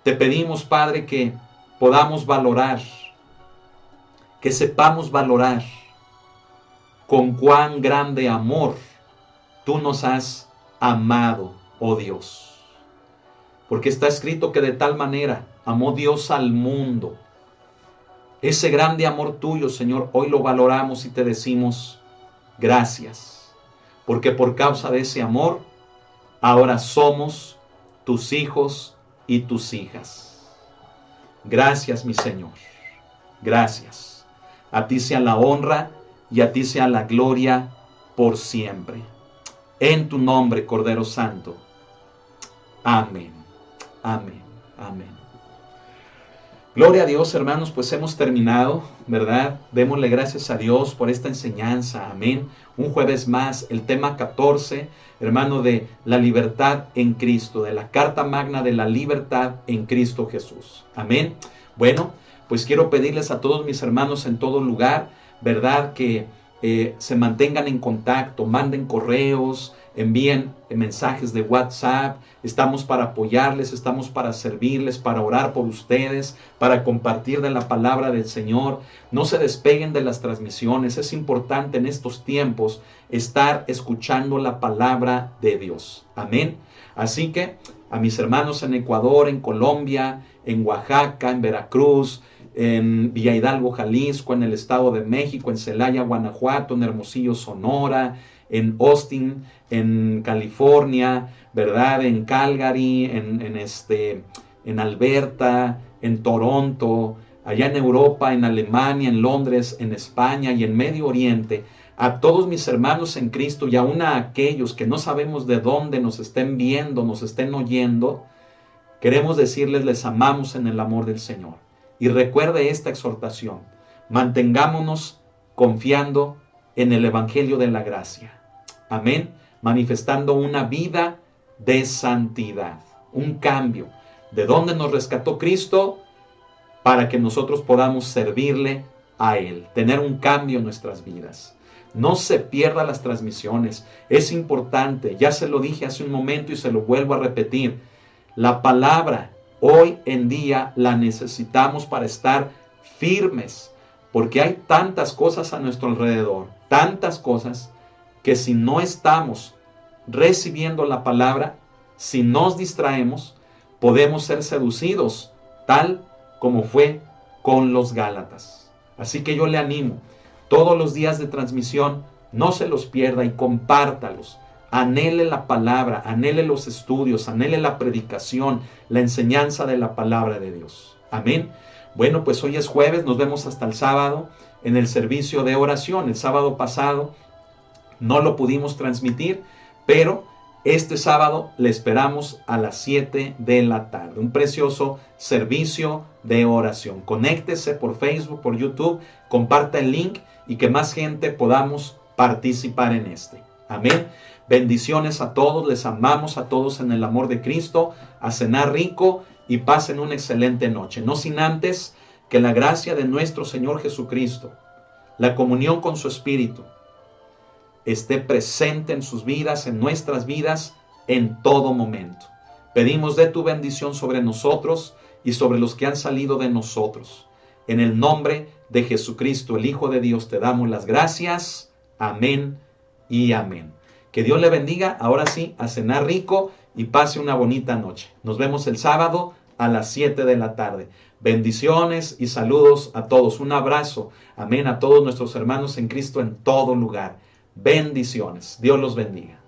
te pedimos, Padre, que podamos valorar, que sepamos valorar con cuán grande amor tú nos has amado, oh Dios. Porque está escrito que de tal manera amó Dios al mundo. Ese grande amor tuyo, Señor, hoy lo valoramos y te decimos gracias. Porque por causa de ese amor, ahora somos tus hijos y tus hijas. Gracias, mi Señor. Gracias. A ti sea la honra y a ti sea la gloria por siempre. En tu nombre, Cordero Santo. Amén. Amén. Amén. Gloria a Dios, hermanos, pues hemos terminado, ¿verdad? Démosle gracias a Dios por esta enseñanza. Amén. Un jueves más, el tema 14, hermano, de la libertad en Cristo, de la Carta Magna de la libertad en Cristo Jesús. Amén. Bueno, pues quiero pedirles a todos mis hermanos en todo lugar, ¿verdad? Que se mantengan en contacto, manden correos, envíen mensajes de WhatsApp. Estamos para apoyarles, estamos para servirles, para orar por ustedes, para compartir de la palabra del Señor. No se despeguen de las transmisiones. Es importante en estos tiempos estar escuchando la palabra de Dios. Amén. Así que a mis hermanos en Ecuador, en Colombia, en Oaxaca, en Veracruz, en Villa Hidalgo, Jalisco, en el Estado de México, en Celaya, Guanajuato, en Hermosillo, Sonora, en Austin, en California, ¿verdad? En Calgary, en Alberta, en Toronto, allá en Europa, en Alemania, en Londres, en España y en Medio Oriente. A todos mis hermanos en Cristo y aún a aquellos que no sabemos de dónde nos estén viendo, nos estén oyendo, queremos decirles, les amamos en el amor del Señor. Y recuerde esta exhortación: mantengámonos confiando en el Evangelio de la gracia. Amén. Manifestando una vida de santidad, un cambio. ¿De dónde nos rescató Cristo? Para que nosotros podamos servirle a Él, tener un cambio en nuestras vidas. No se pierdan las transmisiones, es importante. Ya se lo dije hace un momento y se lo vuelvo a repetir. La palabra hoy en día la necesitamos para estar firmes, porque hay tantas cosas a nuestro alrededor, tantas cosas, que si no estamos recibiendo la palabra, si nos distraemos, podemos ser seducidos, tal como fue con los Gálatas. Así que yo le animo, todos los días de transmisión, no se los pierda y compártalos. Anhele la palabra, anhele los estudios, anhele la predicación, la enseñanza de la palabra de Dios. Amén. Bueno, pues hoy es jueves, nos vemos hasta el sábado en el servicio de oración. El sábado pasado no lo pudimos transmitir, pero Este sábado le esperamos a las 7 de la tarde. Un precioso servicio de oración. Conéctese por Facebook, por YouTube, comparta el link y que más gente podamos participar en este. Amén. Bendiciones a todos, les amamos a todos en el amor de Cristo. A cenar rico y pasen una excelente noche. No sin antes que la gracia de nuestro Señor Jesucristo, la comunión con su Espíritu, esté presente en sus vidas, en nuestras vidas, en todo momento. Pedimos de tu bendición sobre nosotros y sobre los que han salido de nosotros. En el nombre de Jesucristo, el Hijo de Dios, te damos las gracias. Amén y amén. Que Dios le bendiga. Ahora sí, a cenar rico y pase una bonita noche. Nos vemos el sábado a las 7 de la tarde. Bendiciones y saludos a todos. Un abrazo. Amén a todos nuestros hermanos en Cristo en todo lugar. Bendiciones. Dios los bendiga.